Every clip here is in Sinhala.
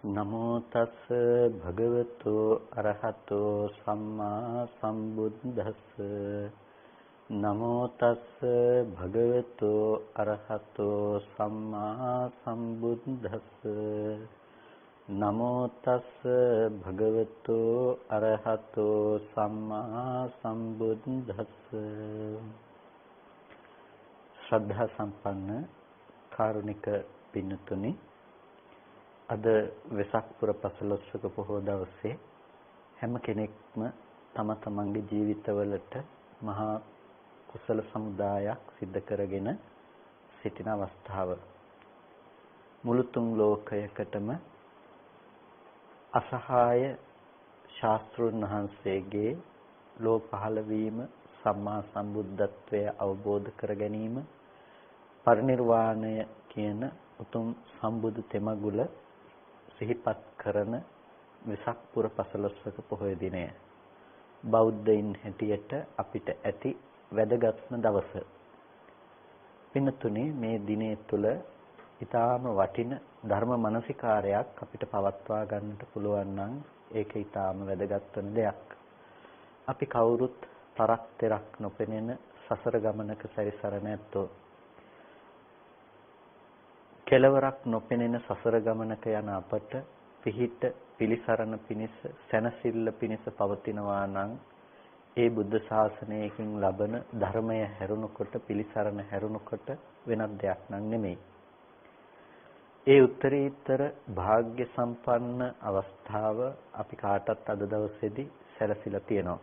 නමෝ තස් භගවතු අරහතෝ සම්මා සම්බුද්දස්ස නමෝ තස් භගවතු අරහතෝ සම්මා සම්බුද්දස්ස නමෝ තස් භගවතු අරහතෝ සම්මා සම්බුද්දස්ස ශ්‍රද්ධා සම්පන්න කාරුණික පින්තුනි, අද වෙසක් පුර පසළොස්වක පොහොය දවසේ හැම කෙනෙක්ම තම තමන්ගේ ජීවිතවලට මහා කුසල සමුදායක් සිද්ධ කරගෙන සිටින අවස්ථාව. මුළු තුන් ලෝකයකටම අසහාය ශාස්ත්‍රඥ වහන්සේගේ ලෝ පහළ වීම, සම්මා සම්බුද්ධත්වය අවබෝධ කර ගැනීම, පරිනිර්වාණය කියන උතුම් සම්බුදු තෙමගුල සිහිපත් කරන වෙසක් පුර පසළොස්වක පොහොය දිනය බෞද්ධයින් හැටියට අපිට ඇති වැදගත්ම දවස. පින්තුනි, මේ දිනේ තුල ඊටාම වටින ධර්ම මනසිකාරයක් අපිට පවත්වා ගන්නට පුළුවන් නම් ඒක ඊටාම වැදගත් වෙන දෙයක්. අපි කවුරුත් තරක් තෙරක් නොපෙනෙන සසර ගමනක සැරිසරන ඇත්තෝ. කෙලවරක් නොපෙනෙන සසර ගමනක යන අපට පිහිට පිලිසරණ පිණිස, සැනසෙල්ල පිණිස පවතිනවා නම් ඒ බුද්ධ ශාසනයකින් ලබන ධර්මය හැරුණකොට, පිලිසරණ හැරුණකොට වෙනත් දෙයක් නම් නෙමෙයි. ඒ උත්තරීතර වාග්ය සම්පන්න අවස්ථාව අපි කාටත් අද දවසේදී සැලසිලා තියෙනවා.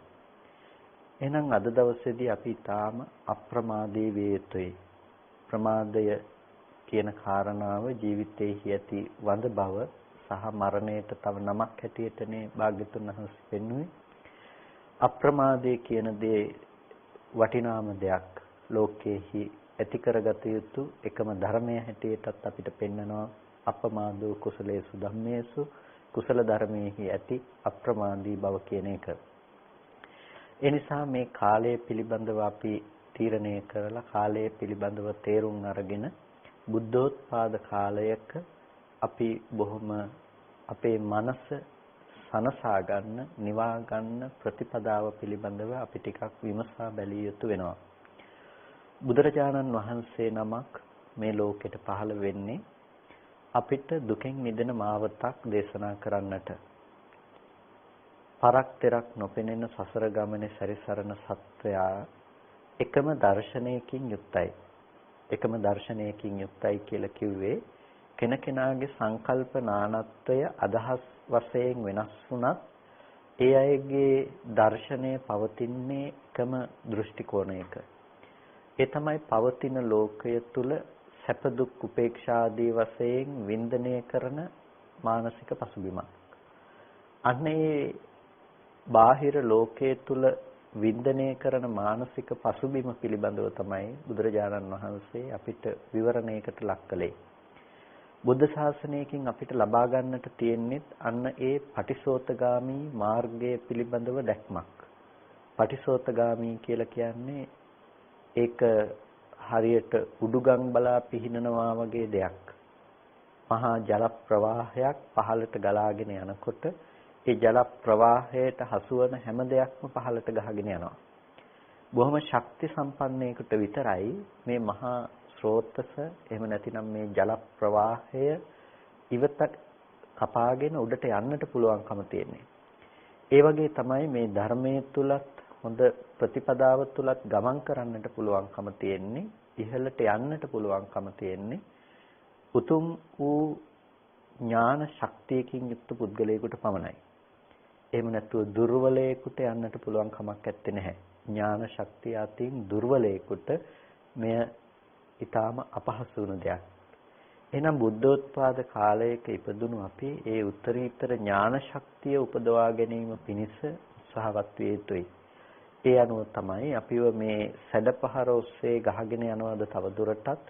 එහෙනම් අද දවසේදී අපි තාම අප්‍රමාදී විය යුතුයි. ප්‍රමාදය කියන කාරණාව ජීවිතයේ ඇති වඳ බව සහ මරණයට තව නමක් හැටියටනේ භාග්‍යතුන් වහන්සේ පෙන්වුවේ. අප්‍රමාදයේ කියන දේ වටිනාම දෙයක් ලෝකයේහි ඇති කරගත යුතු එකම ධර්මය හැටියටත් අපිට පෙන්වනවා. අප්‍රමාදෝ කුසලේසු ධම්මේසු, කුසල ධර්මයේහි ඇති අප්‍රමාදී බව කියන එක. ඒ නිසා මේ කාලය පිළිබඳව අපි තීරණය කරලා, කාලය පිළිබඳව තේරුම් අරගෙන බුද්ධෝත්පාද කාලයක අපි බොහොම අපේ මනස සනසා ගන්න, නිවා ගන්න ප්‍රතිපදාව පිළිබඳව අපි ටිකක් විමසා බැලිය යුතු වෙනවා. බුදුරජාණන් වහන්සේ නමක් මේ ලෝකෙට පහළ වෙන්නේ අපිට දුකෙන් මිදෙන මාවතක් දේශනා කරන්නට. පරක් තෙරක් නොපෙනෙන සසර ගමනේ සැරිසරන සත්වයා එකම දර්ශනයකින් යුක්තයි. එකම දර්ශනයකින් යුක්තයි කියලා කිව්වේ කෙනකෙනාගේ සංකල්ප නානත්වය අදහස් වශයෙන් වෙනස් වුණත් ඒ අයගේ දර්ශනය පවතින්නේ එකම දෘෂ්ටි කෝණයක. ඒ තමයි පවතින ලෝකය තුල සැප දුක් උපේක්ෂා ආදී වශයෙන් වින්දනය කරන මානසික පසුබිමක්. අන්න ඒ බාහිර ලෝකයේ තුල වින්දනය කරන මානසික පසුබිම පිළිබඳව තමයි බුදුරජාණන් වහන්සේ අපිට විවරණයකට ලක් කළේ. බුද්ධ ශාසනයකින් අපිට ලබා ගන්නට තියෙන්නේ අන්න ඒ පටිසෝතගාමී මාර්ගය පිළිබඳව දැක්මක්. පටිසෝතගාමී කියලා කියන්නේ ඒක හරියට උඩුගම් බලා පිහිනනවා වගේ දෙයක්. මහා ජල ප්‍රවාහයක් පහළට ගලාගෙන යනකොට ඒ ජල ප්‍රවාහයට හසුවන හැම දෙයක්ම පහළට ගහගෙන යනවා. බොහොම ශක්ති සම්පන්නයෙකුට විතරයි මේ මහා ස්රෝතස, එහෙම නැතිනම් මේ ජල ප්‍රවාහය ඉවත කපාගෙන උඩට යන්නට පුළුවන්කම තියෙන්නේ. ඒ වගේ තමයි මේ ධර්මයේ තුලත්, හොඳ ප්‍රතිපදාව තුලත් ගමන් කරන්නට පුළුවන්කම තියෙන්නේ, ඉහළට යන්නට පුළුවන්කම තියෙන්නේ උතුම් වූ ඥාන ශක්තියකින් යුක්ත පුද්ගලයෙකුට පමණයි. එහෙම නැතුව දුර්වලයෙකුට යන්නට පුළුවන් කමක් නැත්තේ නැහැ. ඥාන ශක්තිය අතින් දුර්වලයෙකුට මෙය ඊටාම අපහසු වුණ දෙයක්. එහෙනම් බුද්ධෝත්පාද කාලයක ඉපදුණු අපි ඒ උත්තරීතර ඥාන ශක්තිය උපදවා ගැනීම පිණිස උත්සාහවත් විය යුතුයි. ඒ අනුව තමයි අපිව මේ සැඩපහර ඔස්සේ ගහගෙන යනවද තව දුරටත්,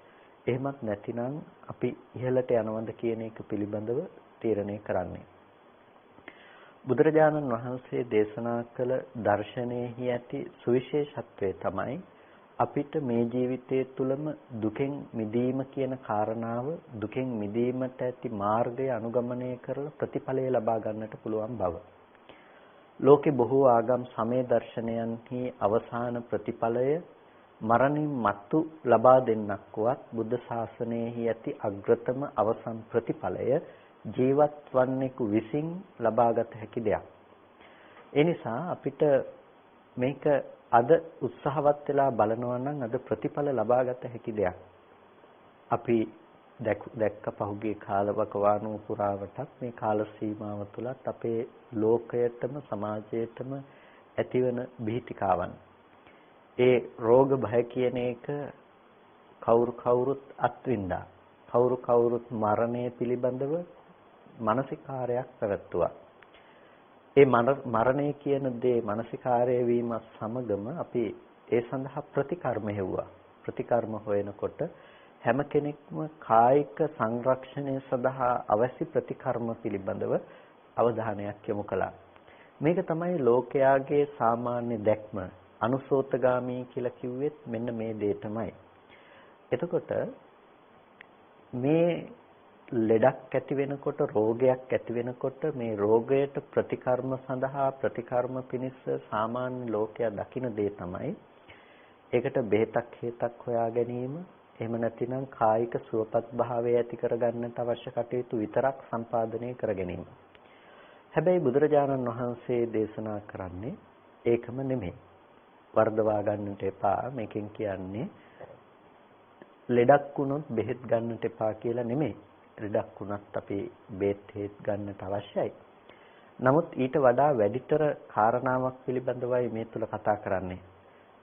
එහෙමත් නැතිනම් අපි ඉහළට යනවද කියන එක පිළිබඳව තීරණය කරන්නේ. බුදුරජාණන් වහන්සේ දේශනා කළ දර්ශනයෙහි ඇති සුවිශේෂත්වය තමයි අපිට මේ ජීවිතයේ තුලම දුකෙන් මිදීම කියන කාරණාව දුකෙන් මිදීමට ඇති මාර්ගය අනුගමනය කරලා ප්‍රතිඵලය ලබා ගන්නට පුළුවන් බව. ලෝකේ බොහෝ ආගම් සමය දර්ශනයන්හි අවසාන ප්‍රතිඵලය මරණින් මත්තු ලබා දෙන්නක්වත් බුද්ධ ශාසනයෙහි ඇති අග්‍රතම අවසන් ප්‍රතිඵලය ජීවත් වන්නෙකු විසින් ලබාගත හැකි දෙයක්. ඒ නිසා අපිට මේක අද උත්සාහවත් වෙලා බලනවා නම් අද ප්‍රතිඵල ලබාගත හැකි දෙයක්. අපි දැක්ක පහුගිය කාලවකවානුව පුරාවටත් මේ කාල සීමාව තුලත් අපේ ලෝකයටම සමාජයටම ඇතිවන බිහිතිකාවන්. ඒ රෝග භය කියන එක කවුරුත් අත්විඳා. කවුරුත් මරණය පිළිබඳව මානසිකාරයක් පැවැත්තුවා. ඒ මරණය කියන දේ මානසිකාරය වීම සමගම අපි ඒ සඳහා ප්‍රතිකර්ම හෙව්වා. ප්‍රතිකර්ම හොයනකොට හැම කෙනෙක්ම කායික සංරක්ෂණය සඳහා අවශ්‍ය ප්‍රතිකර්ම පිළිබඳව අවධානයක් යොමු කළා. මේක තමයි ලෝකයාගේ සාමාන්‍ය දැක්ම. අනුසෝතගාමී කියලා කිව්වෙත් මෙන්න මේ දේ තමයි. එතකොට මේ ලෙඩක් ඇති වෙනකොට රෝගයක් ඇති වෙනකොට මේ රෝගයට ප්‍රතිකර්ම සඳහා ප්‍රතිකර්ම පිණිස සාමාන්‍ය ලෝකයා දකින දේ තමයි ඒකට බෙහෙතක් හේතක් හොයා ගැනීම, එහෙම නැතිනම් කායික සුවපත් භාවය ඇති කරගන්නට අවශ්‍ය කටයුතු විතරක් සම්පාදනය කර ගැනීම. හැබැයි බුදුරජාණන් වහන්සේ දේශනා කරන්නේ ඒකම නෙමෙයි. වර්ධවා ගන්නට එපා. මේකෙන් කියන්නේ ලෙඩක් වුණොත් බෙහෙත් ගන්නට එපා කියලා නෙමෙයි. ලෙඩක් වුණත් අපි බෙහෙත් ගන්නට අවශ්‍යයි. නමුත් ඊට වඩා වැඩිතර කාරණාවක් පිළිබඳවයි මේ තුල කතා කරන්නේ.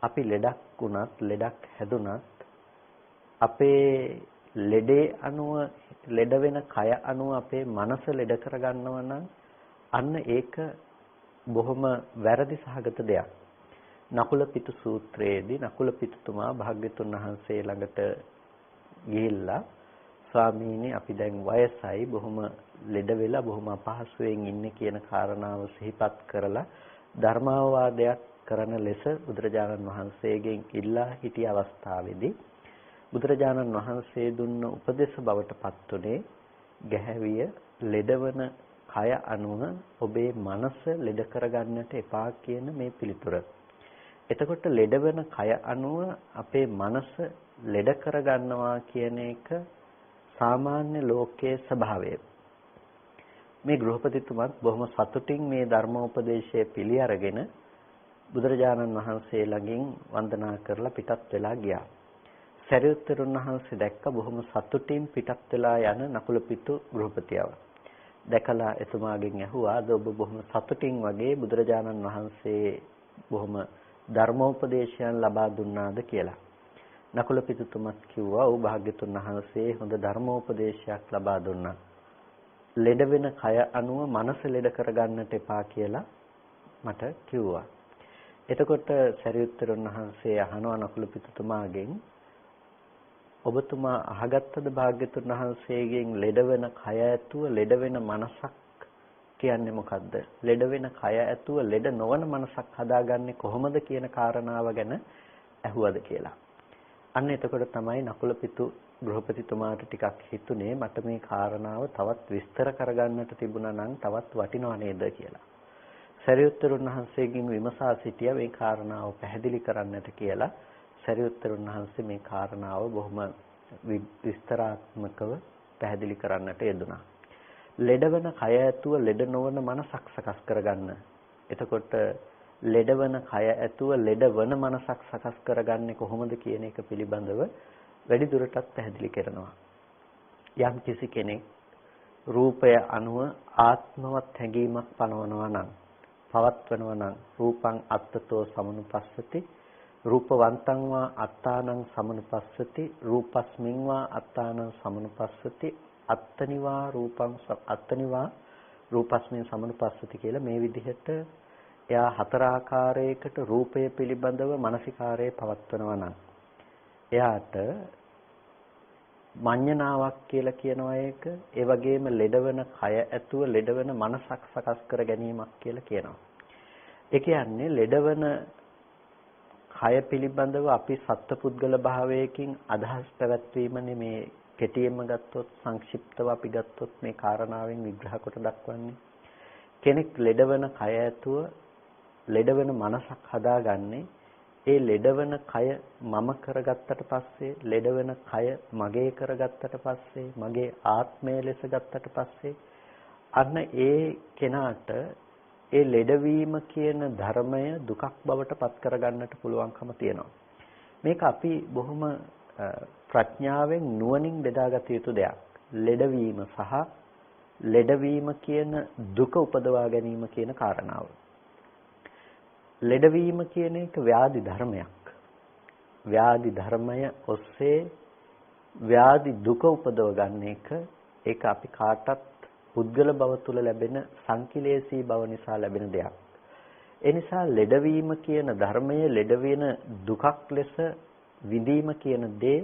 අපි ලෙඩක් වුණත් ලෙඩක් හැදුනත් අපේ ලෙඩේ අනුව ලෙඩ වෙන කය අනුව අපේ මනස ලෙඩ කරගන්නව නම් අන්න ඒක බොහොම වැරදි සහගත දෙයක්. නකුල පිටු සූත්‍රයේදී නකුල පිටුතුමා භාග්‍යතුන් වහන්සේ ළඟට ගිහිල්ලා ස්වාමීනි අපි දැන් වයසයි බොහොම ලෙඩ වෙලා බොහොම අපහසුයෙන් ඉන්නේ කියන කාරණාව සිහිපත් කරලා ධර්මාවවාදයක් කරන ලෙස බුදුරජාණන් වහන්සේගෙන් ඉල්ලා සිටි අවස්ථාවේදී බුදුරජාණන් වහන්සේ දුන්න උපදේශ බවට පත්ුනේ ගැහැවිය ලෙඩවන කය අනුව ඔබේ මනස ලෙඩ කරගන්නට එපා කියන මේ පිළිතුර. එතකොට ලෙඩවන කය අනුව අපේ මනස ලෙඩ කරගන්නවා කියන එක සාමාන්‍ය ලෝකයේ ස්වභාවය. මේ ගෘහපතිතුමත් බොහොම සතුටින් මේ ධර්මෝපදේශය පිළි අරගෙන බුදුරජාණන් වහන්සේ ළඟින් වන්දනා කරලා පිටත් වෙලා ගියා. සරියුත්තරුන් වහන්සේ දැක්ක බොහොම සතුටින් පිටත් වෙලා යන නකුල පිටු ගෘහපතියව. දැකලා එතුමාගෙන් ඇහුවා "අද ඔබ බොහොම සතුටින් වගේ බුදුරජාණන් වහන්සේ බොහොම ධර්මෝපදේශයන් ලබා දුන්නාද කියලා." නකුල පිටුතුමත් කිව්වා "ඔව් භාග්‍යතුන් වහන්සේ හොඳ ධර්මෝපදේශයක් ලබා දුන්නා. ලෙඩ වෙන කය අනුව මනස ලෙඩ කරගන්නට එපා කියලා මට කිව්වා." එතකොට සරියුත්තරුන් වහන්සේ අහනවා නකුල පිටුතුමාගෙන් "ඔබතුමා අහගත්තද භාග්‍යතුන් වහන්සේගෙන් ලෙඩවෙන කය ඇතුව ලෙඩවෙන මනසක් කියන්නේ මොකද්ද? ලෙඩවෙන කය ඇතුව ලෙඩ නොවන මනසක් හදාගන්නේ කොහොමද කියන කාරණාව ගැන ඇහුවද කියලා." අන්න එතකොට තමයි නකුල පිටු ගෘහපතිතුමාට ටිකක් හිතුනේ මට මේ කාරණාව තවත් විස්තර කරගන්නට තිබුණා නම් තවත් වටිනව නේද කියලා. සරියුත්තරුන් වහන්සේගෙන් විමසා සිටියා මේ කාරණාව පැහැදිලි කරන්නට කියලා. සරියුත්තරුන් වහන්සේ මේ කාරණාව බොහොම විස්තරාත්මකව පැහැදිලි කරන්නට යෙදුණා. ලෙඩවන කය ඇතුව ලෙඩ නොවන මනසක් සකස් කරගන්න. එතකොට ලෙඩවන කය ඇතුව ලෙඩවන මනසක් සකස් කරගන්නේ කොහොමද කියන එක පිළිබඳව වැඩි දුරටත් පැහැදිලි කරනවා. යම් කිසි කෙනෙක් රූපය අනුව ආත්මවත් හැඟීමක් පනවනවා නම් පවත්වනවා නම් රූපං අත්තතෝ සමනුපස්සති රූපවන්තං වා අත්තානං සමනුපස්සති රූපස්මින් වා අත්තානං සමනුපස්සති අත්තනිවා රූපස්මින් සමනුපස්සති කියලා මේ විදිහට එයා හතර ආකාරයකට රූපය පිළිබඳව මානසිකාරයේ පවත්වනවා නම් එයාට මඤ්ඤණාවක් කියලා කියනවා ඒක. ඒ වගේම ලෙඩවන කය ඇතුව ලෙඩවන මනසක් සකස් කර ගැනීමක් කියලා කියනවා. ඒ කියන්නේ ලෙඩවන කය කය පිළිබඳව අපි සත්පුද්ගල භාවයකින් අදහස් පැවැත්වීමනේ මේ කෙටියෙන්ම ගත්තොත් සංක්ෂිප්තව අපි ගත්තොත් මේ කාරණාවෙන් විග්‍රහ කොට දක්වන්නේ. කෙනෙක් ලෙඩවන කය ඇතුව ලෙඩවන මනසක් හදාගන්නේ ඒ ලෙඩවන කය මම කරගත්තට පස්සේ ලෙඩවන කය මගේ කරගත්තට පස්සේ මගේ ආත්මය ලෙස ගත්තට පස්සේ අන්න ඒ කෙනාට ඒ ලෙඩවීම කියන ධර්මය දුකක් බවට පත් කරගන්නට පුළුවන්කම තියෙනවා. මේක අපි බොහොම ප්‍රඥාවෙන් නුවණින් බෙදාගත යුතු දෙයක්. ලෙඩවීම සහ ලෙඩවීම කියන දුක උපදවා ගැනීම කියන කාරණාව. ලෙඩවීම කියන එක ව්‍යාධි ධර්මයක්. ව්‍යාධි ධර්මය ඔස්සේ ව්‍යාධි දුක උපදව ගන්න එක ඒක අපි කාටත් පුද්ගල බව තුළ ලැබෙන සංකිලේශී බව නිසා ලැබෙන දෙයක්. ඒ නිසා ලෙඩවීම කියන ධර්මය ලෙඩ වෙන දුකක් ලෙස විඳීම කියන දේ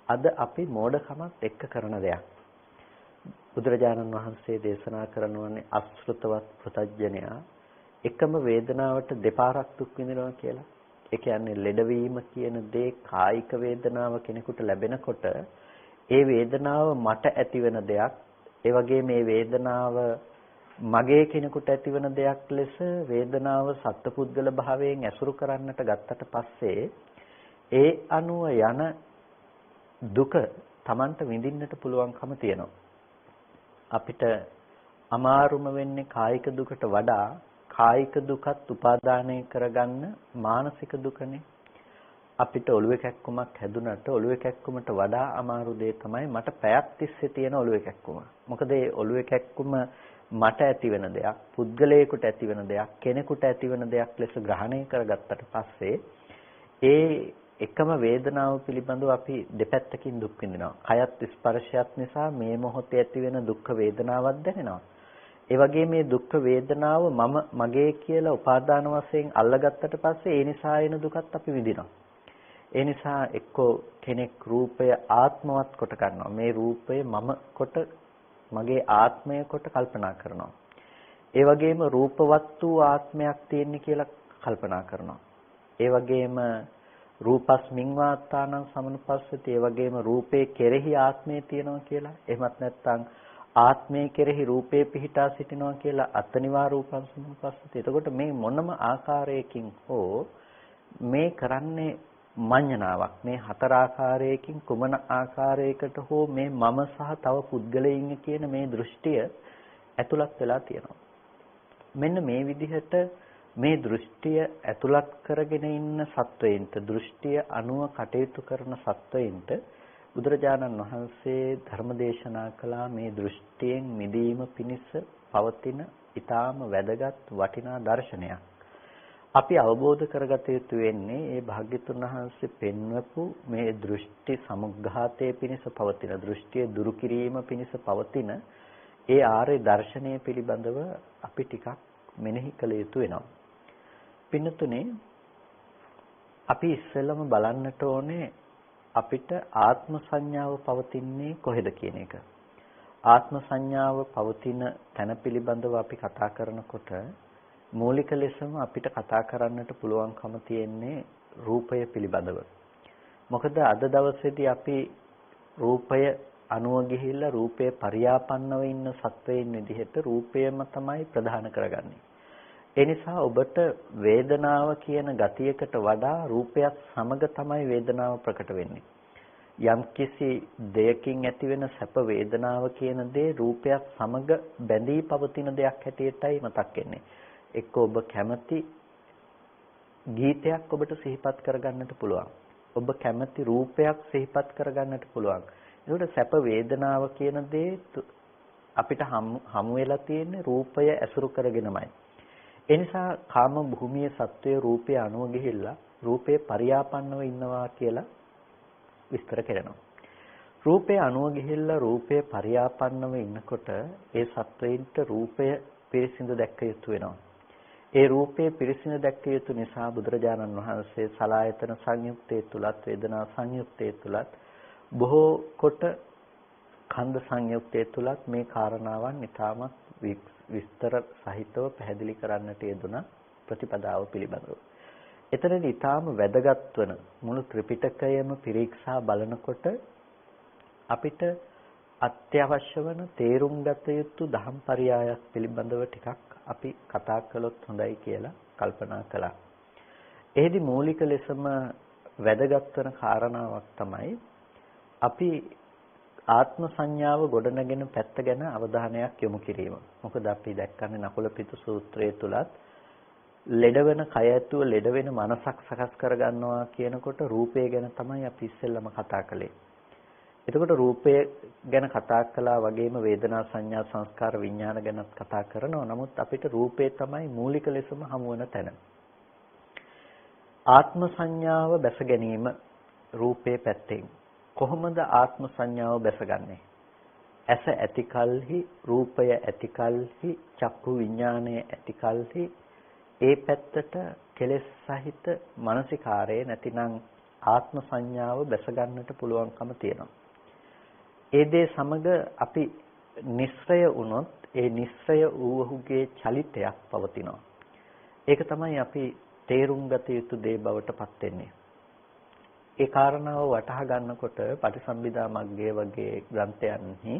අද අපි මෝඩකමත් එක්ක කරන දෙයක්. බුදුරජාණන් වහන්සේ දේශනා කරනවානේ අසෘතවත් පෘතජ්ජනයා එකම වේදනාවට දෙපාරක් දුක් විඳිනවා කියලා. ඒ කියන්නේ ලෙඩවීම කියන දේ කායික වේදනාව කෙනෙකුට ලැබෙනකොට ඒ වේදනාව මට ඇතිවෙන දෙයක්. ඒ වගේ මේ වේදනාව මගේ කෙනෙකුට ඇතිවන දෙයක් ලෙස වේදනාව සත්පුද්ගල භාවයෙන් ඇසුරු කරන්නට ගත්තට පස්සේ ඒ අනුව යන දුක Tamanට විඳින්නට පුළුවන්කම තියෙනවා. අපිට අමාරුම වෙන්නේ කායික දුකට වඩා කායික දුකත් උපාදානය කරගන්න මානසික දුකනේ. අපිට ඔළුවේ කැක්කුමක් හැදුනට ඔළුවේ කැක්කුමට වඩා අමාරු දේ තමයි මට පැයක් තිස්සේ තියෙන ඔළුවේ කැක්කුම. මොකද ඒ ඔළුවේ කැක්කුම මට ඇති වෙන දෙයක්, පුද්ගලයෙකුට ඇති වෙන දෙයක්, කෙනෙකුට ඇති වෙන දෙයක් ලෙස ග්‍රහණය කරගත්තට පස්සේ ඒ එකම වේදනාව පිළිබඳව අපි දෙපැත්තකින් දුක් විඳිනවා. කයත් ස්පර්ශයත් නිසා මේ මොහොතේ ඇති වෙන දුක් වේදනාවක් දැනෙනවා. ඒ වගේ මේ දුක් වේදනාව මම මගේ කියලා උපාදාන වශයෙන් අල්ලගත්තට පස්සේ ඒ නිසා එන දුකත් අපි විඳිනවා. ඒ නිසා එක්කෝ කෙනෙක් රූපය ආත්මවත් කොට ගන්නවා. මේ රූපය මම කොට මගේ ආත්මය කොට කල්පනා කරනවා. ඒ වගේම රූපවත් වූ ආත්මයක් තියෙන්නේ කියලා කල්පනා කරනවා. ඒ වගේම රූපස්මින් වාත්තානං සමනුපස්සති. ඒ වගේම රූපේ කෙරෙහි ආත්මය තියෙනවා කියලා. එහෙමත් නැත්නම් ආත්මය කෙරෙහි රූපේ පිහිටා සිටිනවා කියලා අත්නිවා රූපං සමනුපස්සති. එතකොට මේ මොනම ආකාරයකින් හෝ මේ කරන්නේ මඤ්ඤණාවක්. මේ හතර ආකාරයකින් කුමන ආකාරයකට හෝ මේ මම සහ තව පුද්ගලයින් කියන මේ දෘෂ්ටිය ඇතුළත් වෙලා තියෙනවා. මෙන්න මේ විදිහට මේ දෘෂ්ටිය ඇතුළත් කරගෙන ඉන්න සත්වයින්ට දෘෂ්ටිය අනුව කටයුතු කරන සත්වයින්ට බුදුරජාණන් වහන්සේ ධර්ම දේශනා කළා මේ දෘෂ්ටියෙන් මිදීම පිණිස පවතින ඊටාම වැදගත් වටිනා දර්ශනයක්. අපි අවබෝධ කරගත යුතු වෙන්නේ මේ භාග්‍යතුන් වහන්සේ පෙන්වපු මේ දෘෂ්ටි සමුග්ඝාතයේ පිණිස පවතින දෘෂ්ටිය දුරු කිරීම පිණිස පවතින ඒ ආර්ය දර්ශනය පිළිබඳව අපි ටිකක් මෙනෙහි කළ යුතු වෙනවා. පින්නතුනේ අපි ඉස්සෙල්ලම බලන්නට ඕනේ අපිට ආත්ම සංඥාව පවතින්නේ කොහෙද කියන එක. ආත්ම සංඥාව පවතින තැන පිළිබඳව අපි කතා කරනකොට මූලික ලෙසම අපිට කතා කරන්නට පුළුවන්කම තියෙන්නේ රූපය පිළිබඳව. මොකද අද දවසේදී අපි රූපය අනුව ගිහිල්ලා රූපේ පරියාපන්නව ඉන්න සත්වයින් විදිහට රූපයම තමයි ප්‍රධාන කරගන්නේ. ඒ නිසා ඔබට වේදනාව කියන ගතියකට වඩා රූපයත් සමග තමයි වේදනාව ප්‍රකට වෙන්නේ. යම්කිසි දෙයකින් ඇතිවෙන සැප වේදනාව කියන දේ රූපයත් සමග බැඳී පවතින දෙයක් හැටියටයි මතක් වෙන්නේ. එක්ක ඔබ කැමති ගීතයක් ඔබට සිහිපත් කරගන්නට පුළුවන්. ඔබ කැමති රූපයක් සිහිපත් කරගන්නට පුළුවන්. ඒකට සැප වේදනාව කියන දේ අපිට හමු වෙලා තියෙන්නේ රූපය ඇසුරු කරගෙනමයි. ඒ නිසා කාම භූමියේ සත්වයේ රූපය අනුව ගිහිල්ලා රූපේ පරියාපන්නව ඉන්නවා කියලා විස්තර කරනවා. රූපේ අනුව ගිහිල්ලා රූපේ පරියාපන්නව ඉන්නකොට ඒ සත්වයින්ට රූපය පිරිසිදු දැක්ක යුතු වෙනවා. ඒ රූපේ පිරිසිදු දැක්ක යුතු නිසා බුදුරජාණන් වහන්සේ සලායතන සංයුක්තයේ තුලත් වේදනා සංයුක්තයේ තුලත් බොහෝ කොට ඛණ්ඩ සංයුක්තයේ තුලත් මේ කාරණාවන් ඉතාමත් විස්තර සහිතව පැහැදිලි කරන්නට යෙදුන ප්‍රතිපදාව පිළිබඳව. එතනදී ඊටාම වැදගත් වන මුළු ත්‍රිපිටකයම පිරික්සා බලනකොට අපිට අත්‍යවශ්‍ය වන තේරුම් ගත යුතු දහම් පරයයක් පිළිබඳව ටිකක් අපි කතා කළොත් හොඳයි කියලා කල්පනා කළා. එෙහිදී මූලික ලෙසම වැදගත් වන කාරණාවක් තමයි අපි ආත්ම සංඥාව ගොඩනගෙන පැත්ත ගැන අවධානයක් යොමු කිරීම. මොකද අපි දැක්කන්නේ නකුලපිතු සූත්‍රයේ තුලත් ලෙඩවෙන කය ඇතුව ලෙඩවෙන මනසක් සකස් කරගන්නවා කියනකොට රූපය ගැන තමයි අපි ඉස්සෙල්ලම කතා කළේ. එතකොට රූපය ගැන කතා කළා වගේම වේදනා සංඥා සංස්කාර විඥාන ගැනත් කතා කරනවා. නමුත් අපිට රූපේ තමයි මූලික ලෙසම හමු වෙන තැන. ආත්ම සංඥාව බැස ගැනීම රූපේ පැත්තෙන් කොහොමද ආත්ම සංඥාව බැසගන්නේ? ඇස ඇතිකල්හි රූපය ඇතිකල්හි චක්කු විඥානය ඇතිකල්හි ඒ පැත්තට කෙලෙස් සහිත මානසිකාරය නැතිනම් ආත්ම සංඥාව බැස ගන්නට පුළුවන්කම තියෙනවා. ඒ දේ සමග අපි නිස්සය වුණොත් ඒ නිස්සය වූහුගේ චලිතයක් පවතිනවා. ඒක තමයි අපි තේරුම් ගත යුතු දේ බවට පත් වෙන්නේ. ඒ කාරණාව වටහා ගන්නකොට පටිසම්භිදා මග්ගය වගේ ග්‍රන්ථයන්හි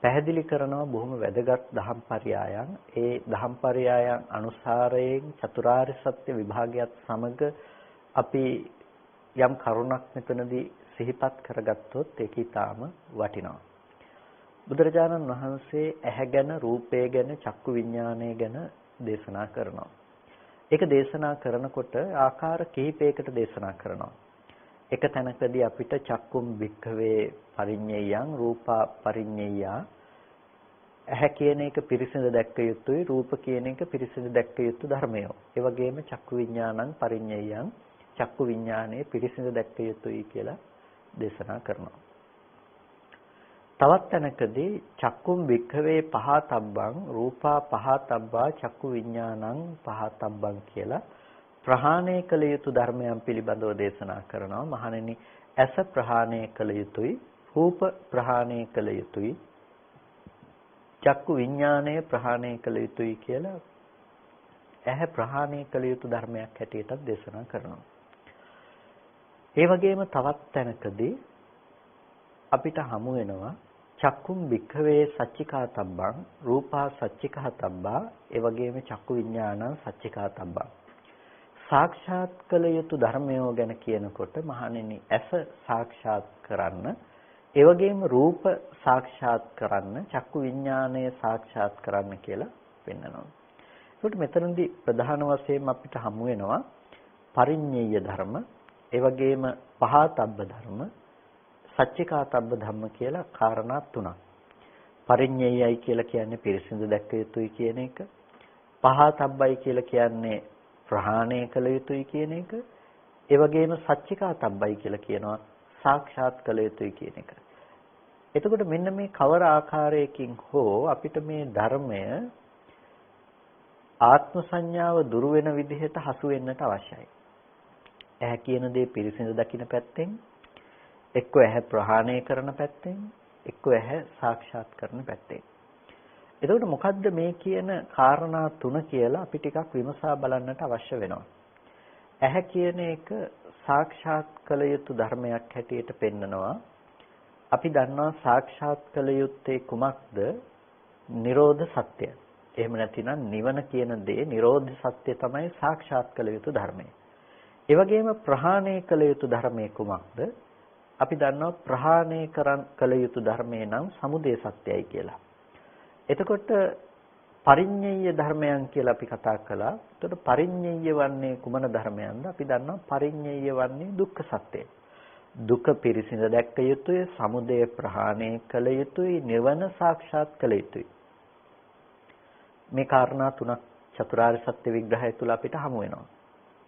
පැහැදිලි කරනවා බොහොම වැදගත් දහම් පරයයන්. ඒ දහම් පරයයන් අනුසාරයෙන් චතුරාර්ය සත්‍ය විභාගයත් සමග අපි යම් කරුණක් මෙතනදී සිහිපත් කරගත්තොත් ඒක ඊටාම වටිනවා. බුදුරජාණන් වහන්සේ ඇහැ ගැන, රූපය ගැන, චක්කු විඥානය ගැන දේශනා කරනවා. ඒක දේශනා කරනකොට ආකාර කිහිපයකට දේශනා කරනවා. එක තැනකදී අපිට චක්කුම් වික්ඛවේ පරිඤ්ඤයං රූපා පරිඤ්ඤයා ඇහැ කියන එක පිරිසිඳ දැක්ක යුතුයි, රූප කියන එක පිරිසිඳ දැක්ක යුතු ධර්මය. ඒ වගේම චක්කු විඥානං පරිඤ්ඤයං චක්කු විඥානයේ පිරිසිඳ දැක්ක යුතුයි කියලා දේශනා කරනවා. තවත් තැනකදී චක්කුම් වික්ඛවේ පහතබ්බං රූපා පහතබ්බා චක්කු විඥානං පහතබ්බං කියලා ප්‍රහාණය කළ යුතු ධර්මයන් පිළිබඳව දේශනා කරනවා. මහණෙනි, ඇස ප්‍රහාණය කළ යුතුයි, රූප ප්‍රහාණය කළ යුතුයි, චක්කු විඥානය ප්‍රහාණය කළ යුතුයි කියලා ඇහැ ප්‍රහාණය කළ යුතු ධර්මයක් හැටියට දේශනා කරනවා. ඒ වගේම තවත් තැනකදී අපිට හමු වෙනවා චක්කුම් වික්ඛවේ සච්චිකාතබ්බං රූපා සච්චිකාතබ්බා ඒ වගේම චක්කු විඥානං සච්චිකාතබ්බං. සාක්ෂාත් කළ යුතු ධර්මයෝ ගැන කියනකොට මහණෙනි, ඇස සාක්ෂාත් කරන්න, ඒ වගේම රූප සාක්ෂාත් කරන්න, චක්කු විඥානය සාක්ෂාත් කරන්න කියලා පෙන්නනවා. ඒකට මෙතනදී ප්‍රධාන වශයෙන් අපිට හමු වෙනවා පරිඤ්ඤය ධර්ම, ඒ වගේම පහතබ්බ ධර්ම, සච්චිකාතබ්බ ධම්ම කියලා කාරණා තුනක්. පරිඤ්ඤයයි කියලා කියන්නේ පිරිසිදු දැක්ක යුතුයි කියන එක. පහතබ්බයි කියලා කියන්නේ ප්‍රහාණය කළ යුතුයි කියන එක. ඒ වගේම සච්චිකාතබ්බයි කියලා කියනවා සාක්ෂාත් කළ යුතුයි කියන එක. එතකොට මෙන්න මේ කවර ආකාරයකින් හෝ අපිට මේ ධර්මය ආත්ම සංඥාව දුරු වෙන විදිහට හසු වෙන්නට අවශ්‍යයි. ඇහැ කියන දේ පිරිසිදු දකින්න පැත්තෙන්, එක්ක ඇහැ ප්‍රහාණය කරන පැත්තෙන්, එක්ක ඇහැ සාක්ෂාත් කරන පැත්තෙන්. එතකොට මොකද්ද මේ කියන කාරණා තුන කියලා අපි ටිකක් විමසා බලන්නට අවශ්‍ය වෙනවා. ඇහැ කියන එක සාක්ෂාත් කළ යුතු ධර්මයක් හැටියට පෙන්නනවා. අපි දන්නවා සාක්ෂාත් කළ යුත්තේ කුමක්ද? නිරෝධ සත්‍ය. එහෙම නැතිනම් නිවන කියන දේ නිරෝධ සත්‍ය තමයි සාක්ෂාත් කළ යුතු ධර්මය. ඒ වගේම ප්‍රහාණය කළ යුතු ධර්මයේ කුමක්ද? අපි දන්නවා ප්‍රහාණය කළ යුතු ධර්මේ නම් සමුදය සත්‍යයි කියලා. එතකොට පරිඤ්ඤය ධර්මයන් කියලා අපි කතා කළා. එතකොට පරිඤ්ඤය වන්නේ කුමන ධර්මයන්ද? අපි දන්නවා පරිඤ්ඤය වන්නේ දුක්ඛ සත්‍යය. දුක පිරිසිඳ දැක්ක යුතුය, සමුදය ප්‍රහාණය කළ යුතුයි, නිවන සාක්ෂාත් කළ යුතුයි. මේ කාරණා තුනක් චතුරාර්ය සත්‍ය විග්‍රහය තුළ අපිට හමු වෙනවා.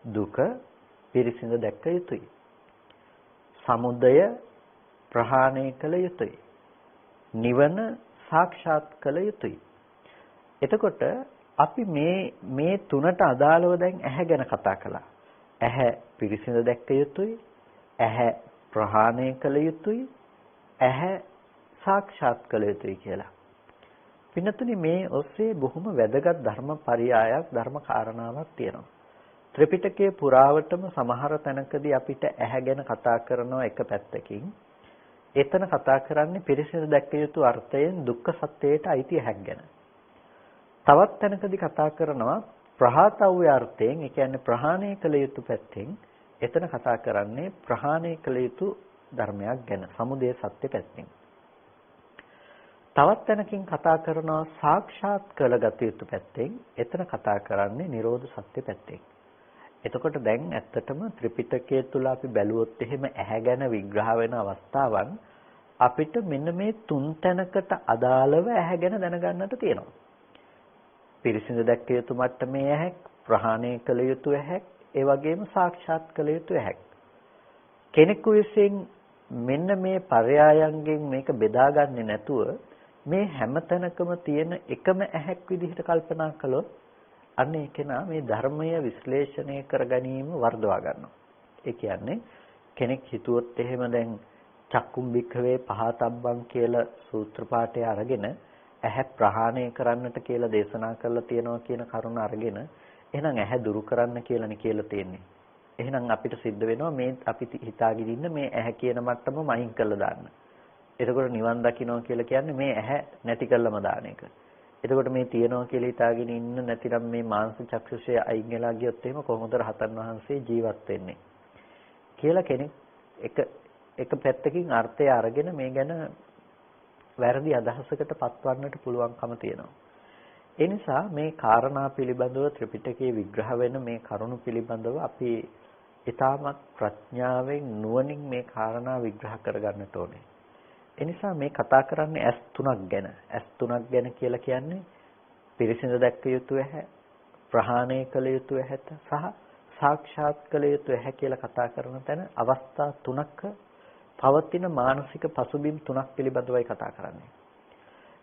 දුක පිරිසිඳ දැක්ක යුතුයි. සමුදය ප්‍රහාණය කළ යුතුයි. නිවන සාක්ෂාත් කළ යුතුයි. එතකොට අපි මේ තුනට අදාළව දැන් ඇහැ ගැන කතා කළා. ඇහැ පිරිසිඳ දැක්ක යුතුයි, ඇහැ ප්‍රහාණය කළ යුතුයි, ඇහැ සාක්ෂාත් කළ යුතුයි කියලා. පින්නතුනි, මේ ඔස්සේ බොහොම වැදගත් ධර්ම පරයයක්, ධර්ම කාරණාවක් තියෙනවා. ත්‍රිපිටකයේ පුරාවටම සමහර තැනකදී අපිට ඇහැ ගැන කතා කරනවා එක පැත්තකින්. එතන කතා කරන්නේ පිරිසිදු දැක්ක යුතු අර්ථයෙන් දුක්ඛ සත්‍යයට අයිති ඇහැක් ගැන. තවත් තැනකදී කතා කරනවා ප්‍රහාතව්‍ය අර්ථයෙන්, ඒ කියන්නේ ප්‍රහාණය කළ යුතු පැත්තෙන්. එතන කතා කරන්නේ ප්‍රහාණය කළ යුතු ධර්මයක් ගැන, සමුදය සත්‍ය පැත්තෙන්. තවත් තැනකින් කතා කරනවා සාක්ෂාත් කරගත යුතු පැත්තෙන්. එතන කතා කරන්නේ නිරෝධ සත්‍ය පැත්තෙන්. එතකොට දැන් ඇත්තටම ත්‍රිපිටකය තුල අපි බැලුවොත් එහෙම ඇහැ ගැන විග්‍රහ වෙන අවස්ථාවන් අපිට මෙන්න මේ තුන් තැනකට අදාළව ඇහැ ගැන දැනගන්නට තියෙනවා. පිරිසිදු දැක්ක යුතු මට්ටමේ ඇහැක්, ප්‍රහාණය කළ යුතු ඇහැක්, ඒ වගේම සාක්ෂාත් කළ යුතු ඇහැක්. කෙනෙකු විසින් මෙන්න මේ පරයායන්ගෙන් මේක බෙදාගන්නේ නැතුව මේ හැම තැනකම තියෙන එකම ඇහැක් විදිහට කල්පනා කළොත් අන්න ඒ කෙනා මේ ධර්මය විශ්ලේෂණය කර ගැනීම වර්ධවා ගන්නවා. ඒ කියන්නේ කෙනෙක් හිතුවොත් එහෙම දැන් චක්කුම් භික්ඛවේ පහතබ්බං කියලා සූත්‍ර පාඨය අරගෙන ඇහැ ප්‍රහාණය කරන්නට කියලා දේශනා කරලා තියෙනවා කියන කරුණ අරගෙන එහෙනම් ඇහැ දුරු කරන්න කියලානේ කියලා තියෙන්නේ. එහෙනම් අපිට සිද්ධ වෙනවා මේ අපි හිතාගෙන ඉන්න මේ ඇහැ කියන මට්ටම මයින් කරලා දාන්න. එතකොට නිවන් දකින්නවා කියලා කියන්නේ මේ ඇහැ නැති කළම දාන එක. එතකොට මේ තියනවා කියලා හිතාගෙන ඉන්න නැතිනම් මේ මාංශ චක්ෂුෂය අයින් වෙලා ගියොත් එහෙම කොහොමද රහතන් වහන්සේ ජීවත් වෙන්නේ කියලා කෙනෙක් එක පැත්තකින් අර්ථය අරගෙන මේ ගැන වැරදි අදහසකට පත්වන්නට පුළුවන්කම තියෙනවා. ඒ නිසා මේ කාරණා පිළිබඳව ත්‍රිපිටකයේ විග්‍රහ වෙන මේ කරුණු පිළිබඳව අපි ඊටමත් ප්‍රඥාවෙන් නුවණින් මේ කාරණා විග්‍රහ කරගන්නට ඕනේ. ඒ නිසා මේ කතා කරන්නේ ඇස් තුනක් ගැන. ඇස් තුනක් ගැන කියලා කියන්නේ පිරිසිදු දැක්ක යුතු ඇහැ, ප්‍රහාණය කළ යුතු ඇහැට සහ සාක්ෂාත් කළ යුතු ඇහැ කියලා කතා කරන තැන අවස්ථා තුනක පවතින මානසික පසුබිම් තුනක් පිළිබඳවයි කතා කරන්නේ.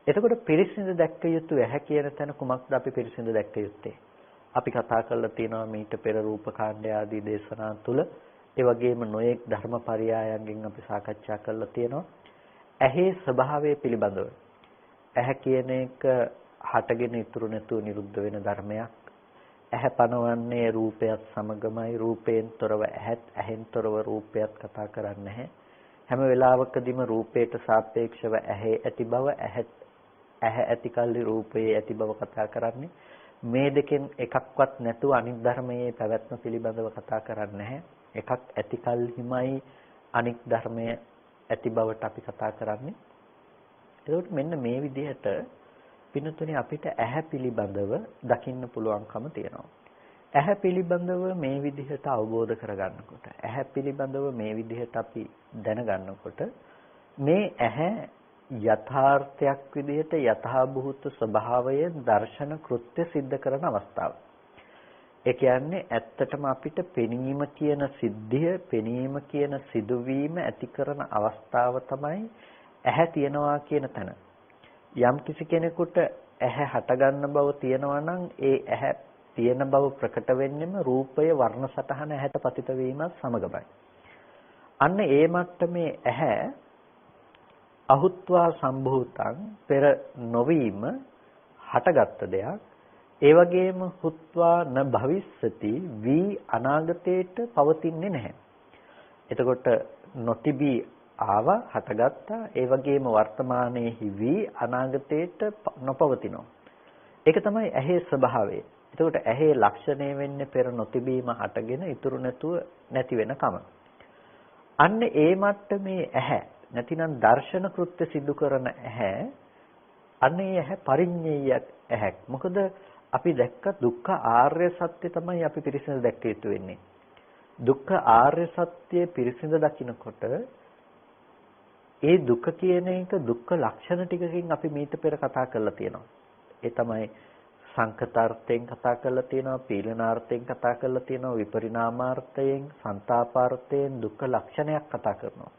එතකොට පිරිසිදු දැක්ක යුතු ඇහැ කියන තැන කුමක්ද අපි පිරිසිදු දැක්ක යුත්තේ? අපි කතා කරලා තියෙනවා මීට පෙර රූපකාණ්ඩ ආදී දේශනා තුල, ඒ වගේම නොයෙක් ධර්මපරයයන්ගෙන් අපි සාකච්ඡා කරලා තියෙනවා. ඇහි ස්වභාවය පිළිබඳව. ඇහැ කියන එක හටගෙන ඉතුරු නැතුව නිරුද්ධ වෙන ධර්මයක්. ඇහැ පනවන්නේ රූපයත් සමගමයි. රූපයෙන් තොරව ඇහත්, ඇහෙන් තොරව රූපයත් කතා කරන්නේ නැහැ. හැම වෙලාවකදීම රූපයට සාපේක්ෂව ඇහි ඇති බව, ඇහැ ඇති කල්ලි රූපයේ ඇති බව කතා කරන්නේ. මේ දෙකෙන් එකක්වත් නැතුව අනිත් ධර්මයේ පැවැත්ම පිළිබඳව කතා කරන්නේ නැහැ. එකක් ඇති කල්හිමයි අනිත් ධර්මයේ ඇති බවට අපි කතා කරන්නේ. එතකොට මෙන්න මේ විදිහට පින්නතුනේ අපිට ඇහැ පිළිබඳව දකින්න පුළුවන්කම තියෙනවා. ඇහැ පිළිබඳව මේ විදිහට අවබෝධ කරගන්නකොට, ඇහැ පිළිබඳව මේ විදිහට අපි දැනගන්නකොට මේ ඇහැ යථාර්ථයක් විදිහට යථාභූත ස්වභාවයෙන් දර්ශන කෘත්‍ය સિદ્ધ කරන අවස්ථාව. ඒ කියන්නේ ඇත්තටම අපිට පෙනීම කියන සිද්ධිය, පෙනීම කියන සිදුවීම ඇති කරන අවස්ථාව තමයි ඇහැ තියනවා කියන තැන. යම් කිසි කෙනෙකුට ඇහැ හටගන්න බව තියෙනවා නම් ඒ ඇහැ තියෙන බව ප්‍රකට වෙන්නෙම රූපය වර්ණ සටහන ඇහැට පතිත වීමත් සමගමයි. අන්න ඒ මට්ටමේ ඇහැ අහුත්වා සම්භූතං පෙර නොවීම හටගත්ත දෙයක්. ඒ වගේම හුත්වා න භවිස්සති වී අනාගතයට පවතින්නේ නැහැ. එතකොට නොතිබී ආව හටගත්තා, ඒ වගේම වර්තමානයේහි වී අනාගතයට නොපවතිනවා. ඒක තමයි ඇහි ස්වභාවය. එතකොට ඇහි ලක්ෂණය වෙන්නේ පෙර නොතිබීම හටගෙන ඉතුරු නැතුව නැති වෙන කම. අන්න ඒ මට්ටමේ ඇහැ නැතිනම් දර්ශන කෘත්‍ය සිදු කරන ඇහැ, අන්න ඒ ඇහැ පරිඤ්ඤයක් ඇහැක්. මොකද අපි දැක්ක දුක්ඛ ආර්ය සත්‍ය තමයි අපි පිරිසිදු දැක්ක යුතු වෙන්නේ. දුක්ඛ ආර්ය සත්‍ය පිරිසිදු දකිනකොට ඒ දුක කියන එක දුක්ඛ ලක්ෂණ ටිකකින් අපි මීට පෙර කතා කරලා තියෙනවා. ඒ තමයි සංකතාර්ථයෙන් කතා කරලා තියෙනවා, පීලනාර්ථයෙන් කතා කරලා තියෙනවා, විපරිණාමාර්ථයෙන්, සංతాපාර්ථයෙන් දුක්ඛ ලක්ෂණයක් කතා කරනවා.